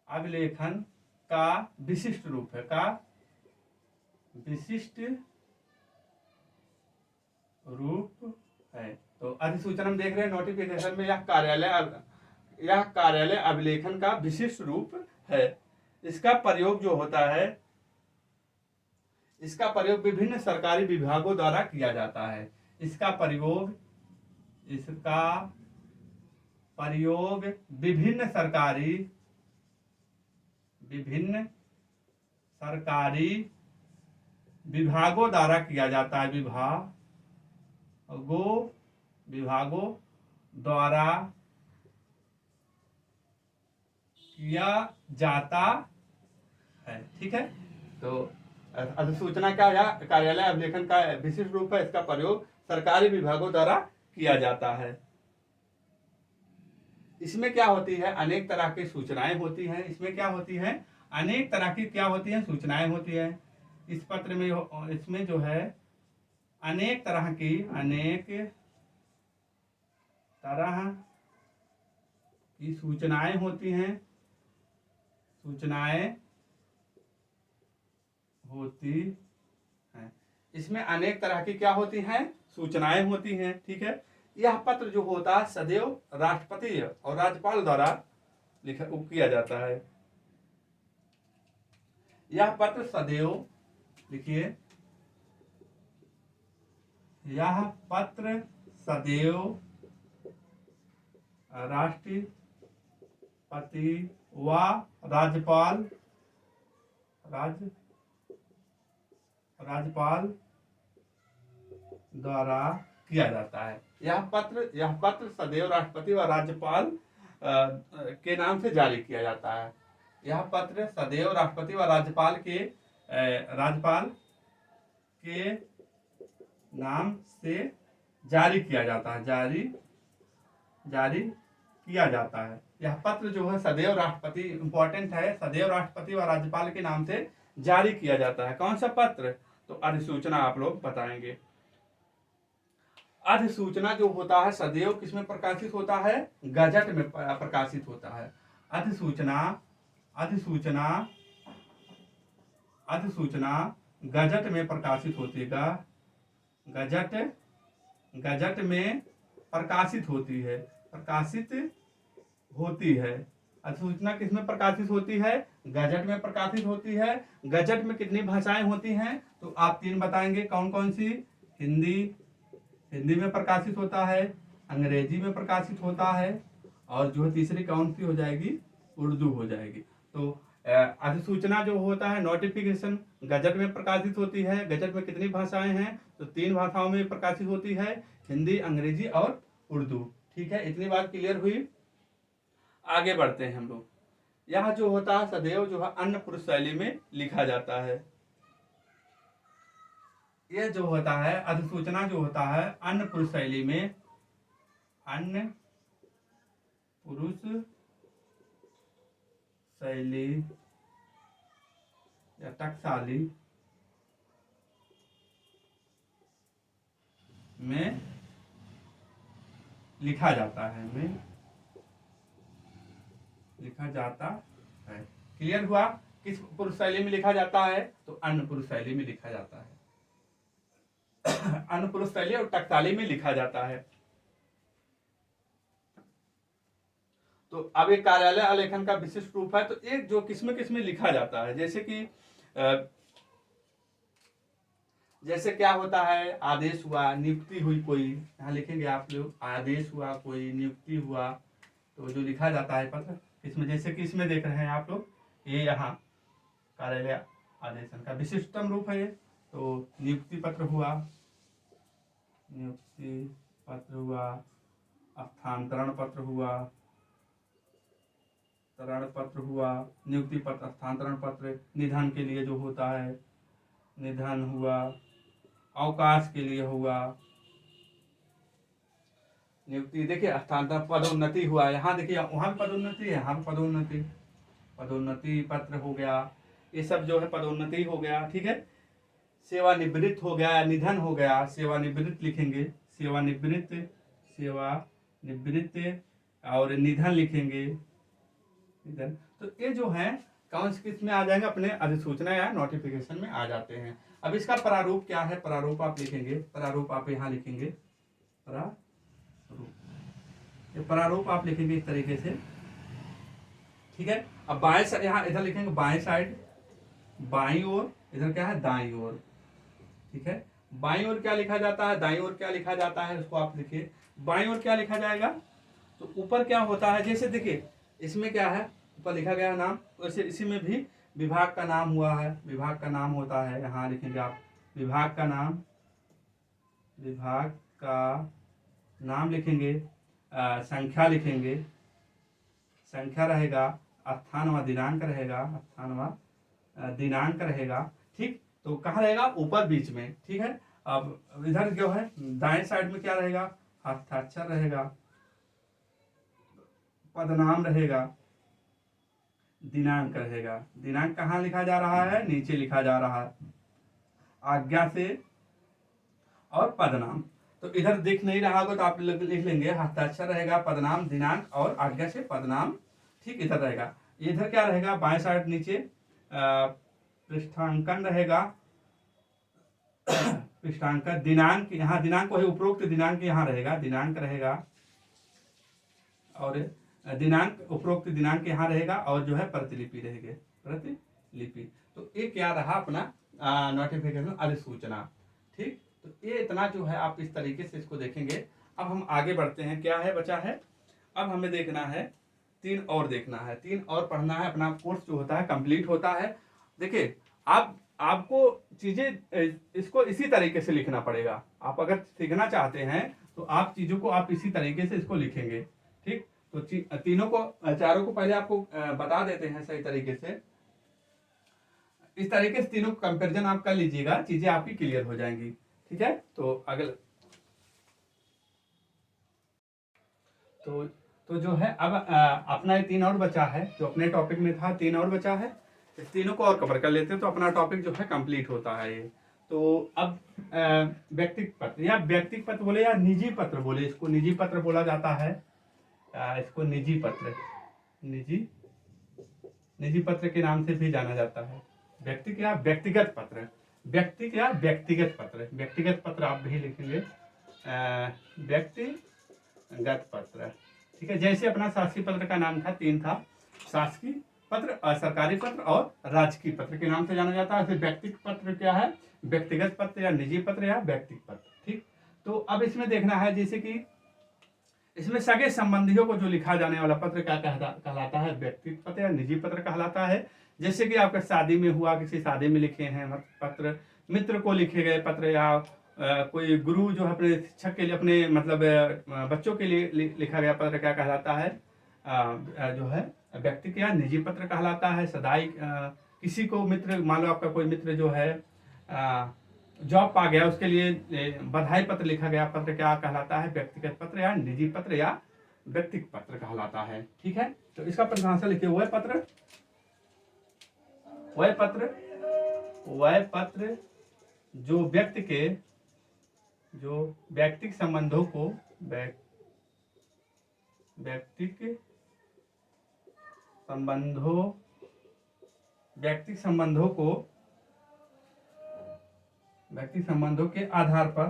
अभिलेखन का विशिष्ट रूप है। तो अधिसूचना हम देख रहे हैं, नोटिफिकेशन में यह कार्यालय अभिलेखन का विशिष्ट रूप है। इसका प्रयोग जो होता है, इसका प्रयोग विभिन्न सरकारी विभागों द्वारा किया जाता है। इसका प्रयोग विभिन्न सरकारी विभागों द्वारा किया जाता है। विभागों द्वारा किया जाता है, ठीक है। तो अधिसूचना क्या है, कार्यालय अभिलेखन का विशिष्ट रूप है। इसका प्रयोग सरकारी विभागों द्वारा किया जाता है। इसमें क्या होती है, अनेक तरह की सूचनाएं होती हैं। इसमें क्या होती है, अनेक तरह की क्या होती हैं, सूचनाएं होती हैं। इस पत्र में, इसमें जो है अनेक तरह की सूचनाएं होती हैं। इसमें अनेक तरह की क्या होती हैं, सूचनाएं होती हैं, ठीक है। यह पत्र जो होता है सदैव राष्ट्रपति और राज्यपाल द्वारा किया जाता है। यह पत्र सदैव, लिखिए, यह पत्र सदैव राष्ट्रपति व राज्यपाल द्वारा किया जाता है। यह पत्र सदैव राष्ट्रपति व राज्यपाल के नाम से जारी किया जाता है। यह पत्र सदैव राष्ट्रपति व राज्यपाल के नाम से जारी किया जाता है। जारी किया जाता है। यह पत्र जो है सदैव राष्ट्रपति, इंपॉर्टेंट है, सदैव राष्ट्रपति व राज्यपाल के नाम से जारी किया जाता है। कौन सा पत्र, तो अधिसूचना आप लोग बताएंगे। अधिसूचना जो होता है सदैव किसमें प्रकाशित होता है, गजट में प्रकाशित होता है। अधिसूचना गजट में प्रकाशित होती है। गजट गजट में प्रकाशित होती है, प्रकाशित होती है। अधिसूचना किसमें प्रकाशित होती है? गजट में प्रकाशित होती है। गजट में कितनी भाषाएं होती हैं? तो आप 3 बताएंगे, कौन कौन सी? हिंदी, हिंदी में प्रकाशित होता है, अंग्रेजी में प्रकाशित होता है, और जो तीसरी कौन सी हो जाएगी? उर्दू हो जाएगी। तो अधिसूचना जो होता है, नोटिफिकेशन, गजट में प्रकाशित होती है। गजट में कितनी भाषाएं हैं? तो 3 भाषाओं में प्रकाशित होती है, हिंदी, अंग्रेजी और उर्दू। ठीक है, इतनी बात क्लियर हुई। आगे बढ़ते हैं हम लोग। यह जो होता है सदैव जो है अन्य पुरुष शैली में लिखा जाता है। यह जो होता है अधिसूचना जो होता है अन्य पुरुष शैली में, अन्य पुरुष शैली या टकसाली में लिखा जाता है, में लिखा जाता है। क्लियर हुआ? किस पुरुष शैली में लिखा जाता है? तो अन्य पुरुष शैली में लिखा जाता है। अन्य पुरुष शैली और टकसाली में लिखा जाता है। तो अब एक कार्यालय आलेखन का विशिष्ट रूप है। तो एक जो किसमें किसमें लिखा जाता है, जैसे कि जैसे क्या होता है, आदेश हुआ, नियुक्ति हुई कोई, यहाँ लिखेंगे आप लोग, आदेश हुआ कोई, नियुक्ति हुआ, तो जो लिखा जाता है पत्र इसमें, जैसे कि इसमें देख रहे हैं आप लोग, ये यहाँ कार्यालय आदेशन का विशिष्टतम रूप है ये। तो नियुक्ति पत्र हुआ, नियुक्ति पत्र हुआ, स्थानांतरण पत्र हुआ, तरण पत्र हुआ, नियुक्ति पत्र, स्थानांतरण पत्र, निधन के लिए जो होता है, निधन हुआ, अवकाश के लिए हुआ, नियुक्ति, देखिए स्थानांतरण, पदोन्नति हुआ, यहाँ देखिए वहाँ भी पदोन्नति है, यहाँ भी पदोन्नति, पदोन्नति पत्र हो गया, ये सब जो है पदोन्नति हो गया। ठीक है, सेवानिवृत्त हो गया, निधन हो गया, सेवानिवृत्त लिखेंगे, सेवानिवृत्त, सेवानिवृत्त, और निधन लिखेंगे, निधन। तो ये जो है कौन से किस में आ जाएंगे? अपने अधिसूचना या नोटिफिकेशन में आ जाते हैं। अब इसका प्रारूप क्या है? प्रारूप आप लिखेंगे, प्रारूप आप यहाँ लिखेंगे, प्रारूप, ये प्रारूप आप लिखेंगे इस तरीके से। ठीक है, अब बाएं साइड, यहाँ इधर लिखेंगे बाएं साइड, बाईं ओर, इधर क्या है? दाईं ओर। ठीक है, बाईं ओर क्या लिखा जाता है, दाईं ओर क्या लिखा जाता है, उसको आप लिखिए। बाईं ओर क्या लिखा जाएगा? तो ऊपर क्या होता है, जैसे देखिए इसमें क्या है, ऊपर लिखा गया नाम, वैसे इसी में भी विभाग का नाम हुआ है, विभाग का नाम होता है, यहाँ लिखेंगे आप विभाग का नाम, विभाग का नाम लिखेंगे, संख्या लिखेंगे, संख्या रहेगा, स्थान व दिनांक रहेगा, स्थान व दिनांक रहेगा। ठीक, तो कहाँ रहेगा? ऊपर बीच में। ठीक है, अब इधर जो है दाएं साइड में क्या रहेगा? हस्ताक्षर रहेगा, पदनाम रहेगा, दिनांक रहेगा। दिनांक कहाँ लिखा जा रहा है? नीचे लिखा जा रहा है, आज्ञा से, और पदनाम। तो इधर दिख नहीं रहा होगा तो आप लिख लेंगे, हस्ताक्षर रहेगा, पदनाम, दिनांक और आज्ञा से पदनाम। ठीक, इधर रहेगा। इधर क्या रहेगा? बाएं साइड नीचे पृष्ठांकन रहेगा, पृष्ठांकन, दिनांक, यहाँ दिनांक वही उपरोक्त दिनांक यहाँ रहेगा, दिनांक रहेगा, और दिनांक, उपरोक्त दिनांक यहाँ रहेगा, और जो है प्रतिलिपि रहेगी, प्रतिलिपि। तो ये क्या रहा अपना नोटिफिकेशन, अधिसूचना। ठीक, तो ये इतना जो है आप इस तरीके से इसको देखेंगे। अब हम आगे बढ़ते हैं, क्या है बचा है? अब हमें देखना है 3 और देखना है, 3 और पढ़ना है, अपना कोर्स जो होता है कंप्लीट होता है। देखिए आपको चीजें इसको इसी तरीके से लिखना पड़ेगा। आप अगर सीखना चाहते हैं तो आप चीजों को आप इसी तरीके से इसको लिखेंगे। ठीक, तो तीनों को, चारों को पहले आपको बता देते हैं सही तरीके से। इस तरीके से तीनों कंपैरिजन आप कर लीजिएगा, चीजें आपकी क्लियर हो जाएंगी। ठीक है, तो अगला तो जो है अब अपना ये 3 और बचा है, जो अपने टॉपिक में था 3 और बचा है, इस तीनों को और कवर कर लेते हैं तो अपना टॉपिक जो है कंप्लीट होता है ये। तो अब व्यक्तिगत पत्र, या व्यक्तिगत पत्र बोले या निजी पत्र बोले, इसको निजी पत्र बोला जाता है, इसको निजी पत्र, निजी पत्र के नाम से भी जाना जाता है। व्यक्ति या व्यक्तिगत पत्र, व्यक्ति या व्यक्तिगत पत्र, व्यक्तिगत पत्र आप भी लिखेंगे, व्यक्तिगत पत्र। ठीक है, जैसे अपना शासकीय पत्र का नाम था, 3 था, शासकीय पत्र, सरकारी पत्र और राजकीय पत्र के नाम से जाना जाता है। व्यक्तिगत पत्र क्या है? व्यक्तिगत पत्र या निजी पत्र या व्यक्तिगत पत्र। ठीक, तो अब इसमें देखना है जैसे कि इसमें सगे संबंधियों को जो लिखा जाने वाला पत्र क्या कहलाता है? व्यक्तिगत पत्र या निजी पत्र कहलाता है। जैसे कि आपका शादी में हुआ, किसी शादी में लिखे हैं पत्र, मित्र को लिखे गए पत्र, या कोई गुरु जो है अपने शिक्षक के लिए, अपने मतलब बच्चों के लिए लिखा गया पत्र क्या कहलाता है? जो है व्यक्तिगत या निजी पत्र कहलाता है। सदाई किसी को मित्र, मान लो आपका कोई मित्र जो है जॉब पा गया, उसके लिए बधाई पत्र लिखा गया पत्र क्या कहलाता है? व्यक्तिगत पत्र या निजी पत्र या व्यक्तिगत पत्र कहलाता है। ठीक है, तो इसका परिभाषा लिखिए, वह पत्र जो व्यक्तिगत संबंधों को व्यक्तिगत संबंधों के आधार पर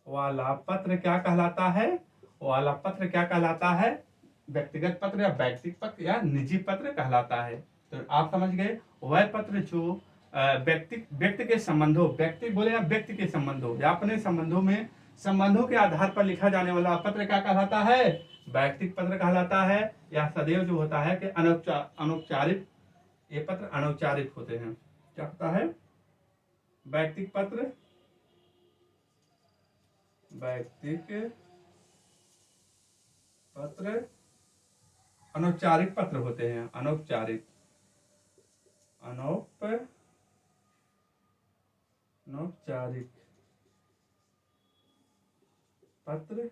लिखा जाने वाला पत्र क्या कहलाता है? व्यक्तिगत पत्र या व्यक्तिगत पत्र या निजी पत्र कहलाता है। तो आप समझ गए, वह पत्र जो व्यक्ति के संबंधों, व्यक्ति बोले या व्यक्ति के संबंधों या अपने संबंधों के आधार पर लिखा जाने वाला पत्र क्या कहलाता है? व्यक्तिगत पत्र कहलाता है। या सदैव जो होता है कि अनौपचारिक, ये पत्र अनौपचारिक होते हैं। क्या होता है? व्यक्तिगत पत्र अनौपचारिक पत्र होते हैं। अनौपचारिक पत्र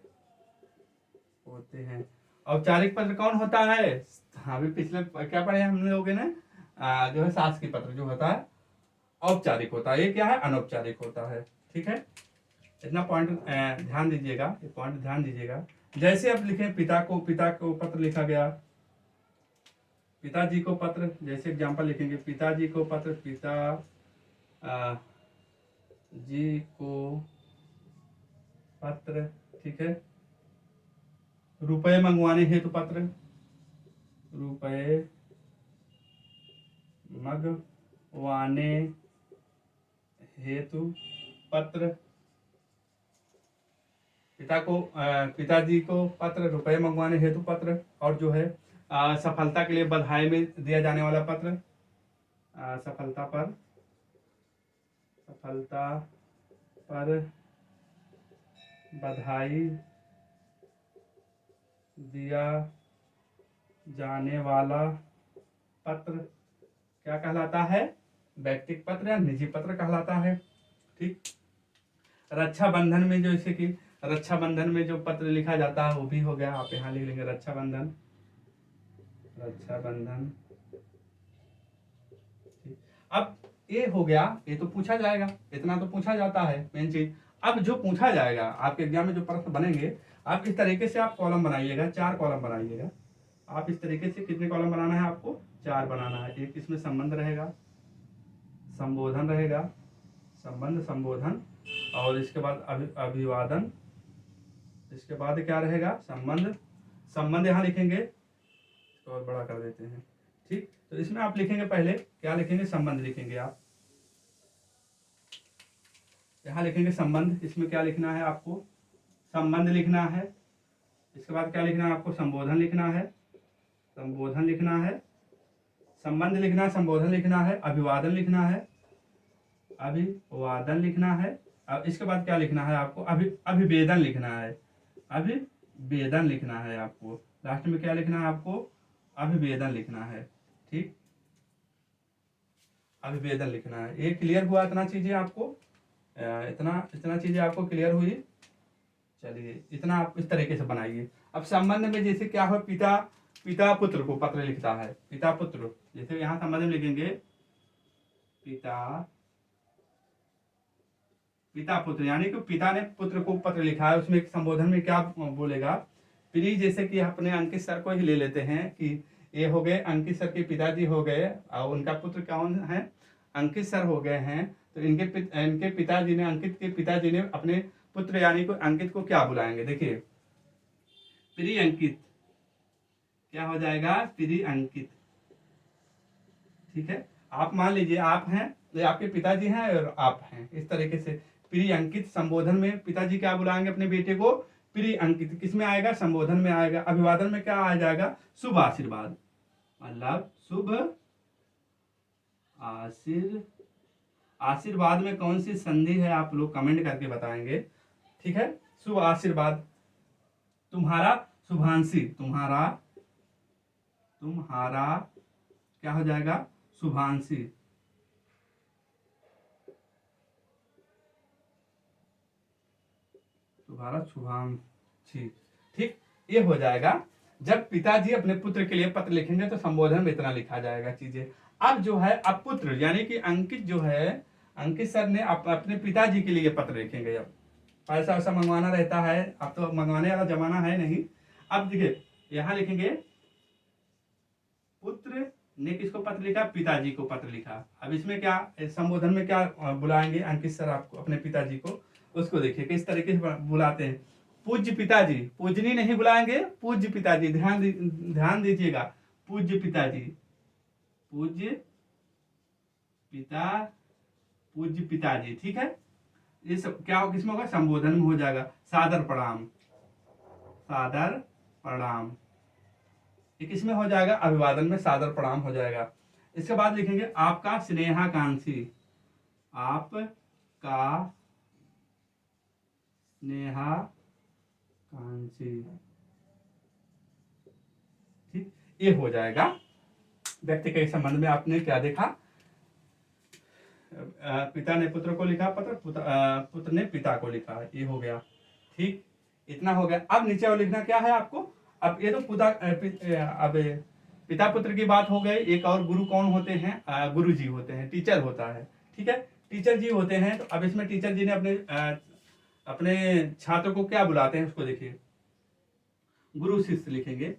होते हैं। औपचारिक पत्र कौन होता है? अभी पिछले क्या पढ़े हम लोगों ने? जो है शासकीय पत्र जो होता है औपचारिक होता है, ये क्या है? अनौपचारिक होता है। ठीक है, इतना पॉइंट ध्यान दीजिएगा। जैसे आप लिखें पिता को पत्र लिखा गया, पिताजी को पत्र, जैसे एग्जांपल लिखेंगे, पिताजी को पत्र, जी को पत्र। ठीक है, रुपए मंगवाने हेतु पत्र, रुपए मंगवाने हेतु पत्र। पिताजी को पत्र, रुपए मंगवाने हेतु पत्र। और जो है सफलता के लिए बधाई में दिया जाने वाला पत्र, सफलता पर बधाई दिया जाने वाला पत्र क्या कहलाता है? व्यक्तिगत पत्र या निजी पत्र कहलाता है। ठीक, रक्षाबंधन में जैसे कि रक्षाबंधन में जो पत्र लिखा जाता है वो भी हो गया। आप यहाँ लिख लेंगे रक्षाबंधन। अब ये हो गया, ये तो पूछा जाएगा, इतना तो पूछा जाता है मेन चीज। अब जो पूछा जाएगा आपके एग्जाम में, जो प्रश्न बनेंगे, आप इस तरीके से आप कॉलम बनाइएगा, 4 कॉलम बनाइएगा। आप इस तरीके से कितने कॉलम बनाना है आपको? 4 बनाना है। एक इसमें संबंध रहेगा, संबोधन रहेगा, संबोधन, और इसके बाद अभिवादन। इसके बाद क्या रहेगा? संबंध यहाँ लिखेंगे, और बड़ा कर देते हैं। ठीक, तो इसमें आप लिखेंगे, पहले क्या लिखेंगे? संबंध लिखेंगे। आप यहाँ लिखेंगे संबंध। इसमें क्या लिखना है आपको? संबंध लिखना है। इसके बाद क्या लिखना है आपको? संबोधन लिखना है, संबोधन लिखना है, संबंध लिखना है, संबोधन लिखना है, अभिवादन लिखना है, अभिवादन लिखना है। अब इसके बाद क्या लिखना है आपको? अभिवेदन लिखना है, अभिवेदन लिखना है आपको। लास्ट में क्या लिखना है आपको? अभिवेदन लिखना है। ठीक, अभिवेदन लिखना है। ये क्लियर हुआ? इतना चीजें आपको, इतना चीजें आपको क्लियर हुई? चलिए, इतना आप इस तरीके से बनाइए। अब संबंध में जैसे क्या हो, पिता पुत्र को पत्र लिखता है, पिता पुत्र, जैसे यहाँ संबंध में लिखेंगे पिता पुत्र, यानी कि पिता ने पुत्र को पत्र लिखा है। उसमें एक संबोधन में क्या बोलेगा? प्री जैसे कि अपने अंकित सर को ही ले लेते हैं कि ये हो गए अंकित सर के पिताजी हो गए और उनका पुत्र कौन है, अंकित सर हो गए हैं। तो इनके पिताजी ने, अंकित के पिताजी ने अपने पुत्र यानी को अंकित को क्या बुलाएंगे, देखिए प्री अंकित, क्या हो जाएगा, प्री अंकित। ठीक है, आप मान लीजिए आप हैं, ये आपके पिताजी हैं और आप हैं, इस तरीके से प्री अंकित। संबोधन में पिताजी क्या बुलाएंगे अपने बेटे को, प्री अंकित। किसमें आएगा, संबोधन में आएगा। अभिवादन में क्या आ जाएगा, शुभ आशीर्वाद, मतलब शुभ आशीर्वाद में कौन सी संधि है आप लोग कमेंट करके बताएंगे। ठीक है, शुभ आशीर्वाद। तुम्हारा शुभांशी, तुम्हारा क्या हो जाएगा, शुभांशी। तुम्हारा शुभांशी, ठीक, ये हो जाएगा। जब पिताजी अपने पुत्र के लिए पत्र लिखेंगे तो संबोधन में इतना लिखा जाएगा चीजें। अब जो है, अब पुत्र यानी कि अंकित जो है, अंकित सर ने अपने पिताजी के लिए पत्र लिखेंगे। अब पैसा वैसा मंगवाना रहता है, अब तो मंगवाने वाला जमाना है नहीं। अब देखिए यहां लिखेंगे, पुत्र ने किसको पत्र लिखा, पिताजी को पत्र लिखा। अब इसमें क्या संबोधन में क्या बुलाएंगे अंकित सर आपको, अपने पिताजी को, उसको देखिए किस तरीके से बुलाते हैं। पूज्य पिताजी, पूजनी नहीं बुलाएंगे, पूज्य पिताजी, ध्यान दीजिएगा, पूज्य पिताजी, पूज्य पिताजी। ठीक है, ये सब क्या हो, किसमें होगा, संबोधन में हो जाएगा। सादर प्रणाम, सादर प्रणाम, ये किसमें हो जाएगा, अभिवादन में सादर प्रणाम हो जाएगा। इसके बाद लिखेंगे आपका स्नेहाकांक्षी, आपका स्नेहाकांक्षी। ठीक, ये हो जाएगा। व्यक्ति के संबंध में आपने क्या देखा, पिता ने पुत्र को लिखा पत्र, पुत्र ने पिता को लिखा, ये हो गया। ठीक, इतना हो गया। अब नीचे और लिखना क्या है आपको, अब ये तो अब पिता पुत्र की बात हो गई। एक और गुरु कौन होते हैं, गुरु जी होते हैं, टीचर होता है। ठीक है, टीचर जी होते हैं। तो अब इसमें टीचर जी ने अपने छात्र को क्या बुलाते हैं उसको देखिए, गुरु शिष्य लिखेंगे,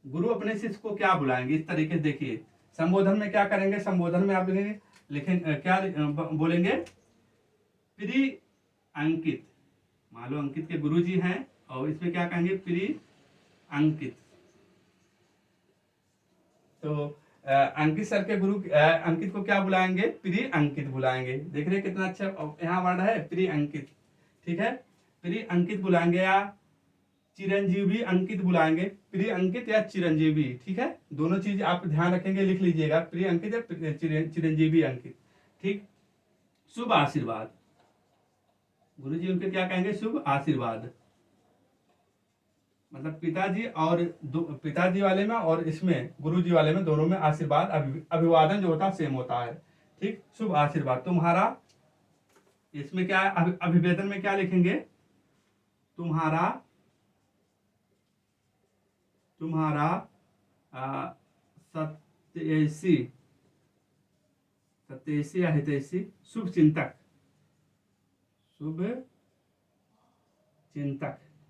गुरु अपने शिष्य को क्या बुलाएंगे, इस तरीके से देखिए। संबोधन में क्या करेंगे, संबोधन में आप लिखेंगे क्या बोलेंगे, प्री अंकित। मान लो अंकित के गुरु जी हैं और इसमें क्या कहेंगे, प्री अंकित। तो अंकित सर के गुरु अंकित को क्या बुलाएंगे, प्री अंकित बुलाएंगे। देख रहे कितना अच्छा यहाँ वर्ड है, प्री अंकित। ठीक है, प्री अंकित बुलाएंगे या चिरंजीवी अंकित बुलाएंगे, प्री अंकित या चिरंजीवी। ठीक है, दोनों चीज आप ध्यान रखेंगे, लिख लीजिएगा, प्री अंकित या चिरंजीवी अंकित। ठीक, शुभ आशीर्वाद, गुरु जी उनके क्या कहेंगे, शुभ आशीर्वाद। मतलब पिताजी और पिताजी वाले में और इसमें गुरुजी वाले में, दोनों में आशीर्वाद अभिवादन जो होता है सेम होता है। ठीक, शुभ आशीर्वाद। तुम्हारा, इसमें क्या है, अभिवेदन में क्या लिखेंगे, तुम्हारा सत्यसी या हितैषी शुभ चिंतक,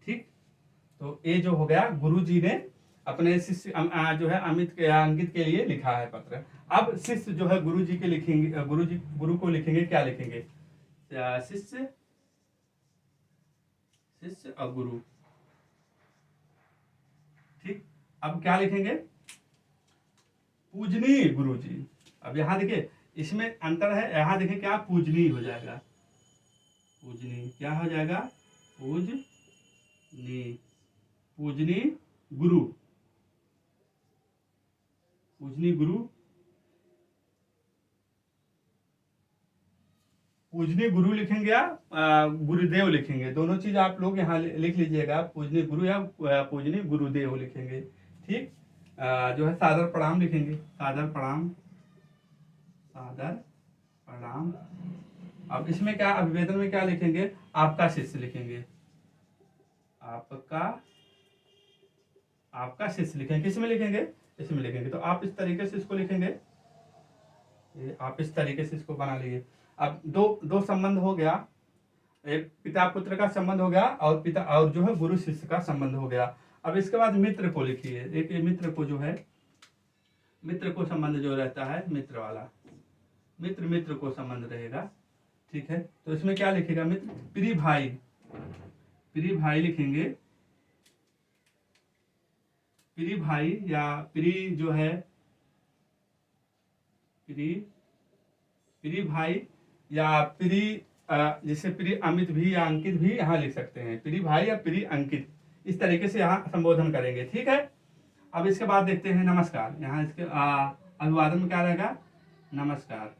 ठीक। तो ये जो हो गया, गुरुजी ने अपने शिष्य जो है अंकित के लिए लिखा है पत्र। अब शिष्य जो है गुरुजी के लिखेंगे, गुरु को लिखेंगे, क्या लिखेंगे, शिष्य और गुरु। ठीक, अब क्या लिखेंगे, पूजनीय गुरुजी। अब यहाँ देखिए इसमें अंतर है, यहाँ देखिए क्या पूजनीय हो जाएगा, पूजनीय क्या हो जाएगा, पूजनीय गुरु, पूजनीय गुरु, पूजनीय गुरु लिखेंगे या गुरुदेव लिखेंगे, दोनों चीज आप लोग यहाँ लिख लीजिएगा, पूजनीय गुरु या पूजनीय गुरुदेव लिखेंगे। ठीक, जो है सादर प्रणाम लिखेंगे, सादर प्रणाम। अब इसमें क्या, अभिवेदन में क्या लिखेंगे, आपका शिष्य लिखेंगे, आपका शिष्य लिखेंगे। किस में लिखेंगे, इसमें लिखेंगे। तो आप इस तरीके से इसको लिखेंगे, आप इस तरीके से इसको बना लीजिए। अब दो संबंध हो गया, एक पिता पुत्र का संबंध हो गया, और पिता और जो है गुरु शिष्य का संबंध हो गया। अब इसके बाद मित्र को लिखिए। एक ये मित्र को जो है, मित्र को संबंध जो रहता है मित्र वाला, मित्र मित्र को संबंध रहेगा, ठीक है। तो इसमें क्या लिखेगा, मित्र प्रिय भाई, प्रिय भाई लिखेंगे, प्रिय भाई या प्रिय जो है प्रिय, प्रिय भाई या प्रिय जैसे प्रिय अमित भी या अंकित भी यहाँ लिख सकते हैं, प्रिय भाई या प्रिय अंकित, इस तरीके से यहाँ संबोधन करेंगे, ठीक है। अब इसके बाद देखते हैं नमस्कार। यहाँ इसके अभिवादन में क्या रहेगा, नमस्कार।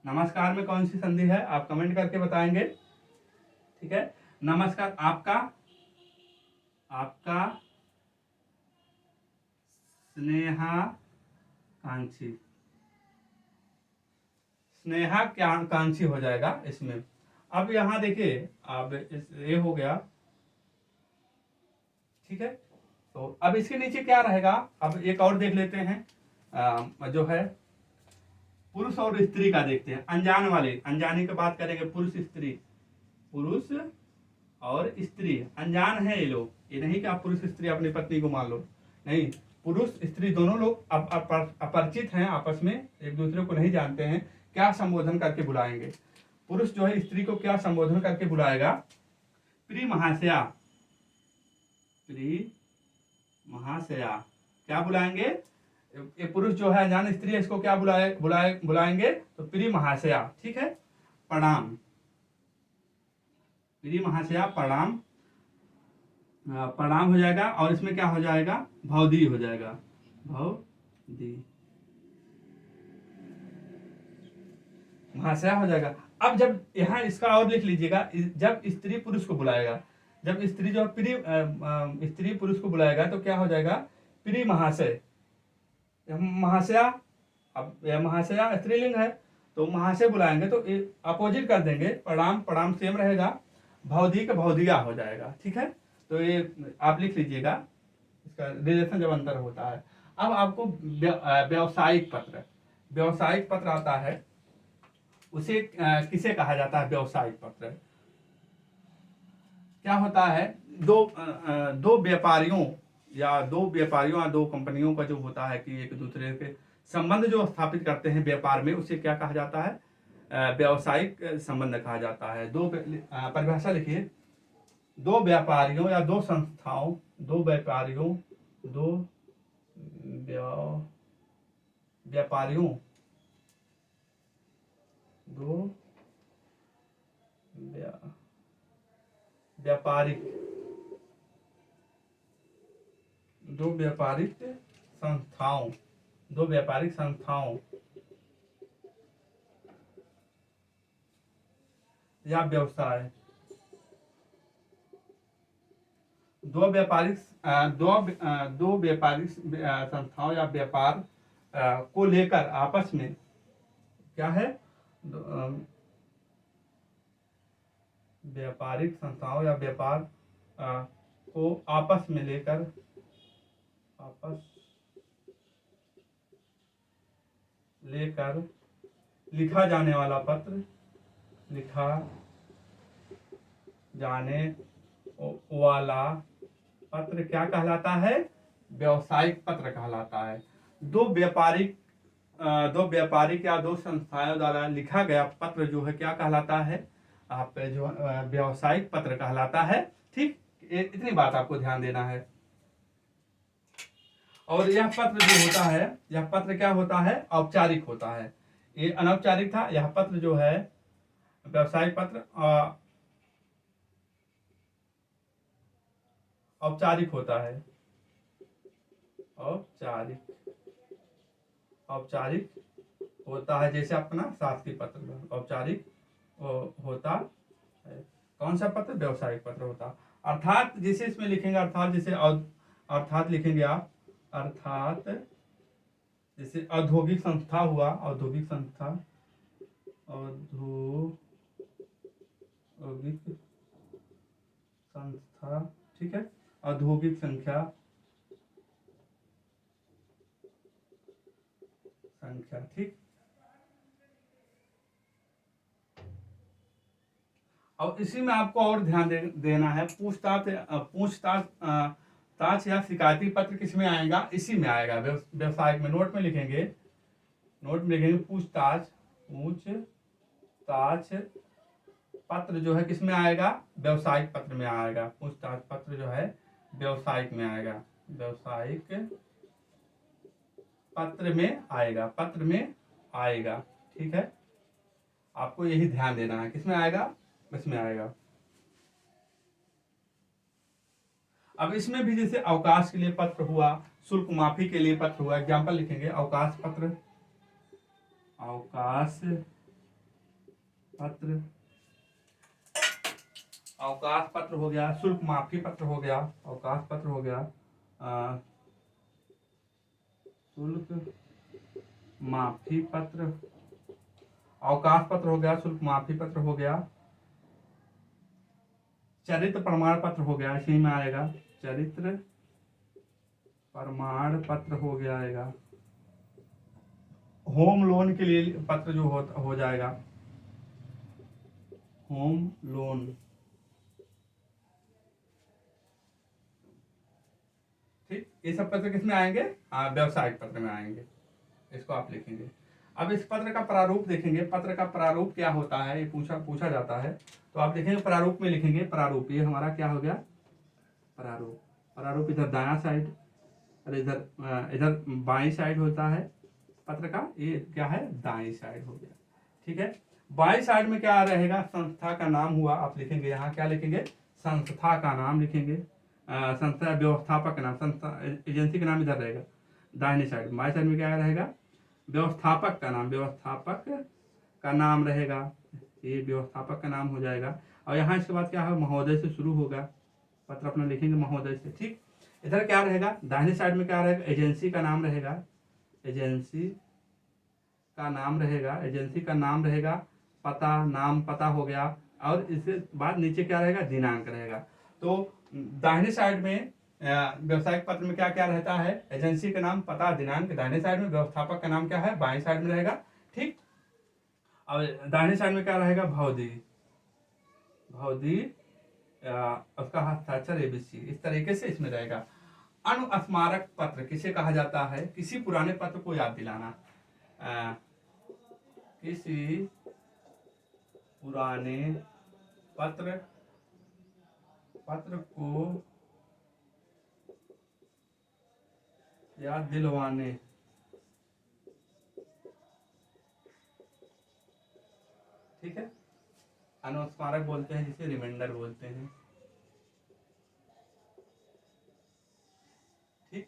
नमस्कार में कौन सी संधि है आप कमेंट करके बताएंगे, ठीक है। नमस्कार आपका, आपका स्नेहाकांक्षी, स्नेहाकांक्षी हो जाएगा इसमें। अब यहाँ देखिए, अब ये हो गया, ठीक है। तो अब इसके नीचे क्या रहेगा, अब एक और देख लेते हैं, जो है पुरुष और स्त्री का देखते हैं। अनजान वाले, अनजाने की बात करेंगे, पुरुष स्त्री, पुरुष और स्त्री अनजान है ये लोग, ये नहीं कि आप पुरुष स्त्री अपनी पत्नी को मान लो, नहीं, पुरुष स्त्री दोनों लोग अपरिचित हैं, आपस में एक दूसरे को नहीं जानते हैं, क्या संबोधन करके बुलाएंगे। पुरुष जो है स्त्री को क्या संबोधन करके बुलाएगा, प्रिय महाशया, प्रिय महाशया, क्या बुलाएंगे, ये पुरुष जो है अनजान स्त्री है, इसको क्या बुलाएंगे, तो प्रिय महाशया, ठीक है। प्रणाम, प्रिय महाशया प्रणाम, प्रणाम हो जाएगा, और इसमें क्या हो जाएगा, भवदी हो जाएगा, भवदी, महाशया हो जाएगा। अब जब यहाँ इसका और लिख लीजिएगा, जब स्त्री पुरुष को बुलाएगा, जब स्त्री जो प्रिय स्त्री पुरुष को बुलाएगा तो क्या हो जाएगा, प्रिय महाशय, महाशया, अब यह महाशया स्त्रीलिंग है तो महाशय बुलाएंगे तो अपोजिट कर देंगे, प्रणाम, प्रणाम सेम रहेगा, भवदी का भवदिया हो जाएगा, ठीक है। तो ये आप लिख लीजिएगा, इसका रिलेशन जब अंतर होता है। अब आपको व्यावसायिक पत्र, व्यावसायिक पत्र आता है, उसे किसे कहा जाता है, व्यावसायिक पत्र क्या होता है, दो व्यापारियों या दो कंपनियों का जो होता है कि एक दूसरे के संबंध जो स्थापित करते हैं व्यापार में, उसे क्या कहा जाता है, व्यावसायिक संबंध कहा जाता है। परिभाषा लिखिए, दो व्यापारियों या दो संस्थाओं, दो व्यापारियों, दो व्यापारियों, दो व्यापारिक संस्थाओं या व्यवसाय, दो व्यापारिक संस्थाओं या व्यापार को लेकर आपस में क्या है, व्यापारिक संस्थाओं या व्यापार को आपस में लेकर लिखा जाने वाला पत्र, लिखा जाने वाला पत्र क्या कहलाता है, व्यावसायिक पत्र कहलाता है। दो व्यापारिक या दो संस्थाओं द्वारा लिखा गया पत्र जो है क्या कहलाता है, आप जो व्यावसायिक पत्र कहलाता है, ठीक। इतनी बात आपको ध्यान देना है। और यह पत्र जो होता है, यह पत्र क्या होता है, औपचारिक होता है, ये अनौपचारिक था, यह पत्र जो है व्यावसायिक पत्र औपचारिक होता है, औपचारिक होता है, जैसे अपना शासकीय पत्र औपचारिक होता है। कौन सा पत्र, व्यावसायिक पत्र होता, अर्थात जैसे इसमें लिखेंगे, अर्थात जैसे अर्थात लिखेंगे आप, अर्थात जैसे औद्योगिक संस्था हुआ, औद्योगिक संस्था, ठीक है, औद्योगिक संख्या, ठीक। और इसी में आपको और ध्यान देना है, पूछताछ ताछ या शिकायती पत्र किसमें आएगा, इसी में आएगा, व्यवसायिक में। नोट में लिखेंगे पूछताछ पत्र जो है किसमें आएगा, व्यवसायिक पत्र में आएगा। पूछताछ पत्र जो है व्यवसायिक में आएगा, व्यवसायिक पत्र में आएगा। ठीक है, आपको यही ध्यान देना है, किसमें आएगा, इसमें आएगा। अब इसमें भी जैसे अवकाश के लिए पत्र हुआ, शुल्क माफी के लिए पत्र हुआ, एग्जाम्पल लिखेंगे, अवकाश पत्र हो गया, शुल्क माफी पत्र हो गया, अवकाश पत्र हो गया, शुल्क माफी पत्र, अवकाश पत्र हो गया, शुल्क माफी पत्र हो गया, चरित्र प्रमाण पत्र हो गया, इसी में आएगा, चरित्र प्रमाण पत्र हो गया आएगा। होम लोन के लिए पत्र जो हो जाएगा, होम लोन। ठीक, ये सब पत्र किसमें आएंगे, व्यवसायिक पत्र में आएंगे, इसको आप लिखेंगे। अब इस पत्र का प्रारूप देखेंगे, पत्र का प्रारूप क्या होता है, ये पूछा जाता है, तो आप देखेंगे प्रारूप में लिखेंगे, प्रारूप ये हमारा क्या हो गया, प्रारूप इधर दायां साइड और इधर बाईं साइड होता है पत्र का, ये क्या है, दाईं साइड हो गया। ठीक है, बाईं साइड में क्या रहेगा, संस्था का नाम हुआ, आप लिखेंगे यहाँ क्या लिखेंगे, संस्था का नाम लिखेंगे, संस्था व्यवस्थापक का नाम, संस्था एजेंसी का नाम इधर रहेगा दाहिनी साइड। बाईं साइड में क्या रहेगा, व्यवस्थापक का नाम रहेगा, ये व्यवस्थापक का नाम हो जाएगा। और यहाँ इसके बाद क्या है, महोदय से शुरू होगा, पत्र अपना लिखेंगे महोदय से। ठीक, इधर क्या रहेगा, दाहिनी साइड में क्या रहेगा, एजेंसी का नाम रहेगा, एजेंसी का नाम रहेगा, पता हो गया, और इसके बाद नीचे क्या रहेगा, दिनांक रहेगा। तो दाहिनी साइड में व्यवसायिक पत्र में क्या क्या रहता है, एजेंसी का नाम, पता, दिनांक दाहिने साइड में, व्यवस्थापक का नाम क्या है, बाएं साइड में रहेगा। ठीक, और दाहिने साइड में क्या रहेगा, भौदी उसका हस्ताक्षर ABC, इस तरीके से इसमें रहेगा। अनुस्मारक पत्र किसे कहा जाता है, किसी पुराने पत्र को याद दिलाना, किसी पुराने पत्र को याद दिलवाने। ठीक है, अनुस्मारक बोलते हैं, जिसे रिमाइंडर बोलते हैं। ठीक,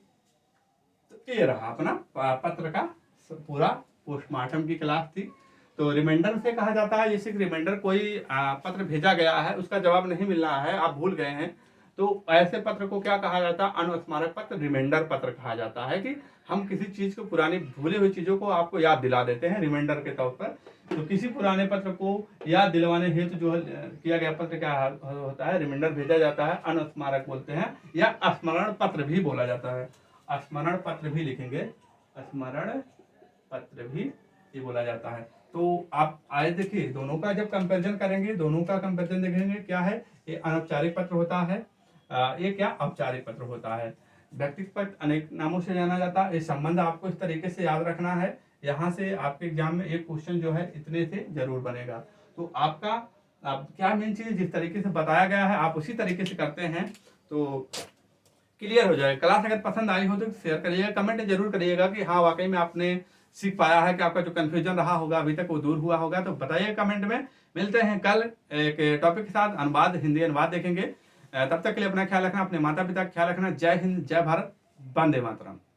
तो ये रहा अपना पत्र का पूरा, पोस्टमार्टम की क्लास थी। तो रिमाइंडर से कहा जाता है, जैसे रिमाइंडर कोई पत्र भेजा गया है, उसका जवाब नहीं मिल रहा है, आप भूल गए हैं, तो ऐसे पत्र को क्या कहा जाता है, अनुस्मारक पत्र, रिमाइंडर पत्र कहा जाता है, कि हम किसी चीज को, पुरानी भूली हुई चीजों को आपको याद दिला देते हैं रिमाइंडर के तौर पर। तो किसी पुराने पत्र को याद दिलवाने हेतु जो किया गया पत्र क्या होता है, रिमाइंडर भेजा जाता है, अनुस्मारक बोलते हैं, या स्मरण पत्र भी बोला जाता है, स्मरण पत्र भी लिखेंगे, स्मरण पत्र भी ये बोला जाता है। तो आप आए देखिए, दोनों का जब कंपैरिजन करेंगे, दोनों का कंपैरिजन देखेंगे, क्या है, ये अनौपचारिक पत्र होता है, ये क्या औपचारिक पत्र होता है। व्यक्तिगत पत्र अनेक नामों से जाना जाता है, ये संबंध आपको इस तरीके से याद रखना है। यहाँ से आपके एग्जाम में एक क्वेश्चन जो है इतने से जरूर बनेगा। तो आपका क्या मेन चीज, जिस तरीके से बताया गया है आप उसी तरीके से करते हैं तो क्लियर हो जाएगा। क्लास अगर पसंद आई हो तो शेयर करिएगा, कमेंट जरूर करिएगा कि हाँ वाकई में आपने सीख पाया है, कि आपका जो कंफ्यूजन रहा होगा अभी तक वो दूर हुआ होगा, तो बताइए कमेंट में। मिलते हैं कल एक टॉपिक के साथ, अनुवाद, हिंदी अनुवाद देखेंगे। तब तक के लिए अपना ख्याल रखना, अपने माता पिता का ख्याल रखना। जय हिंद, जय भारत, वंदे मातरम।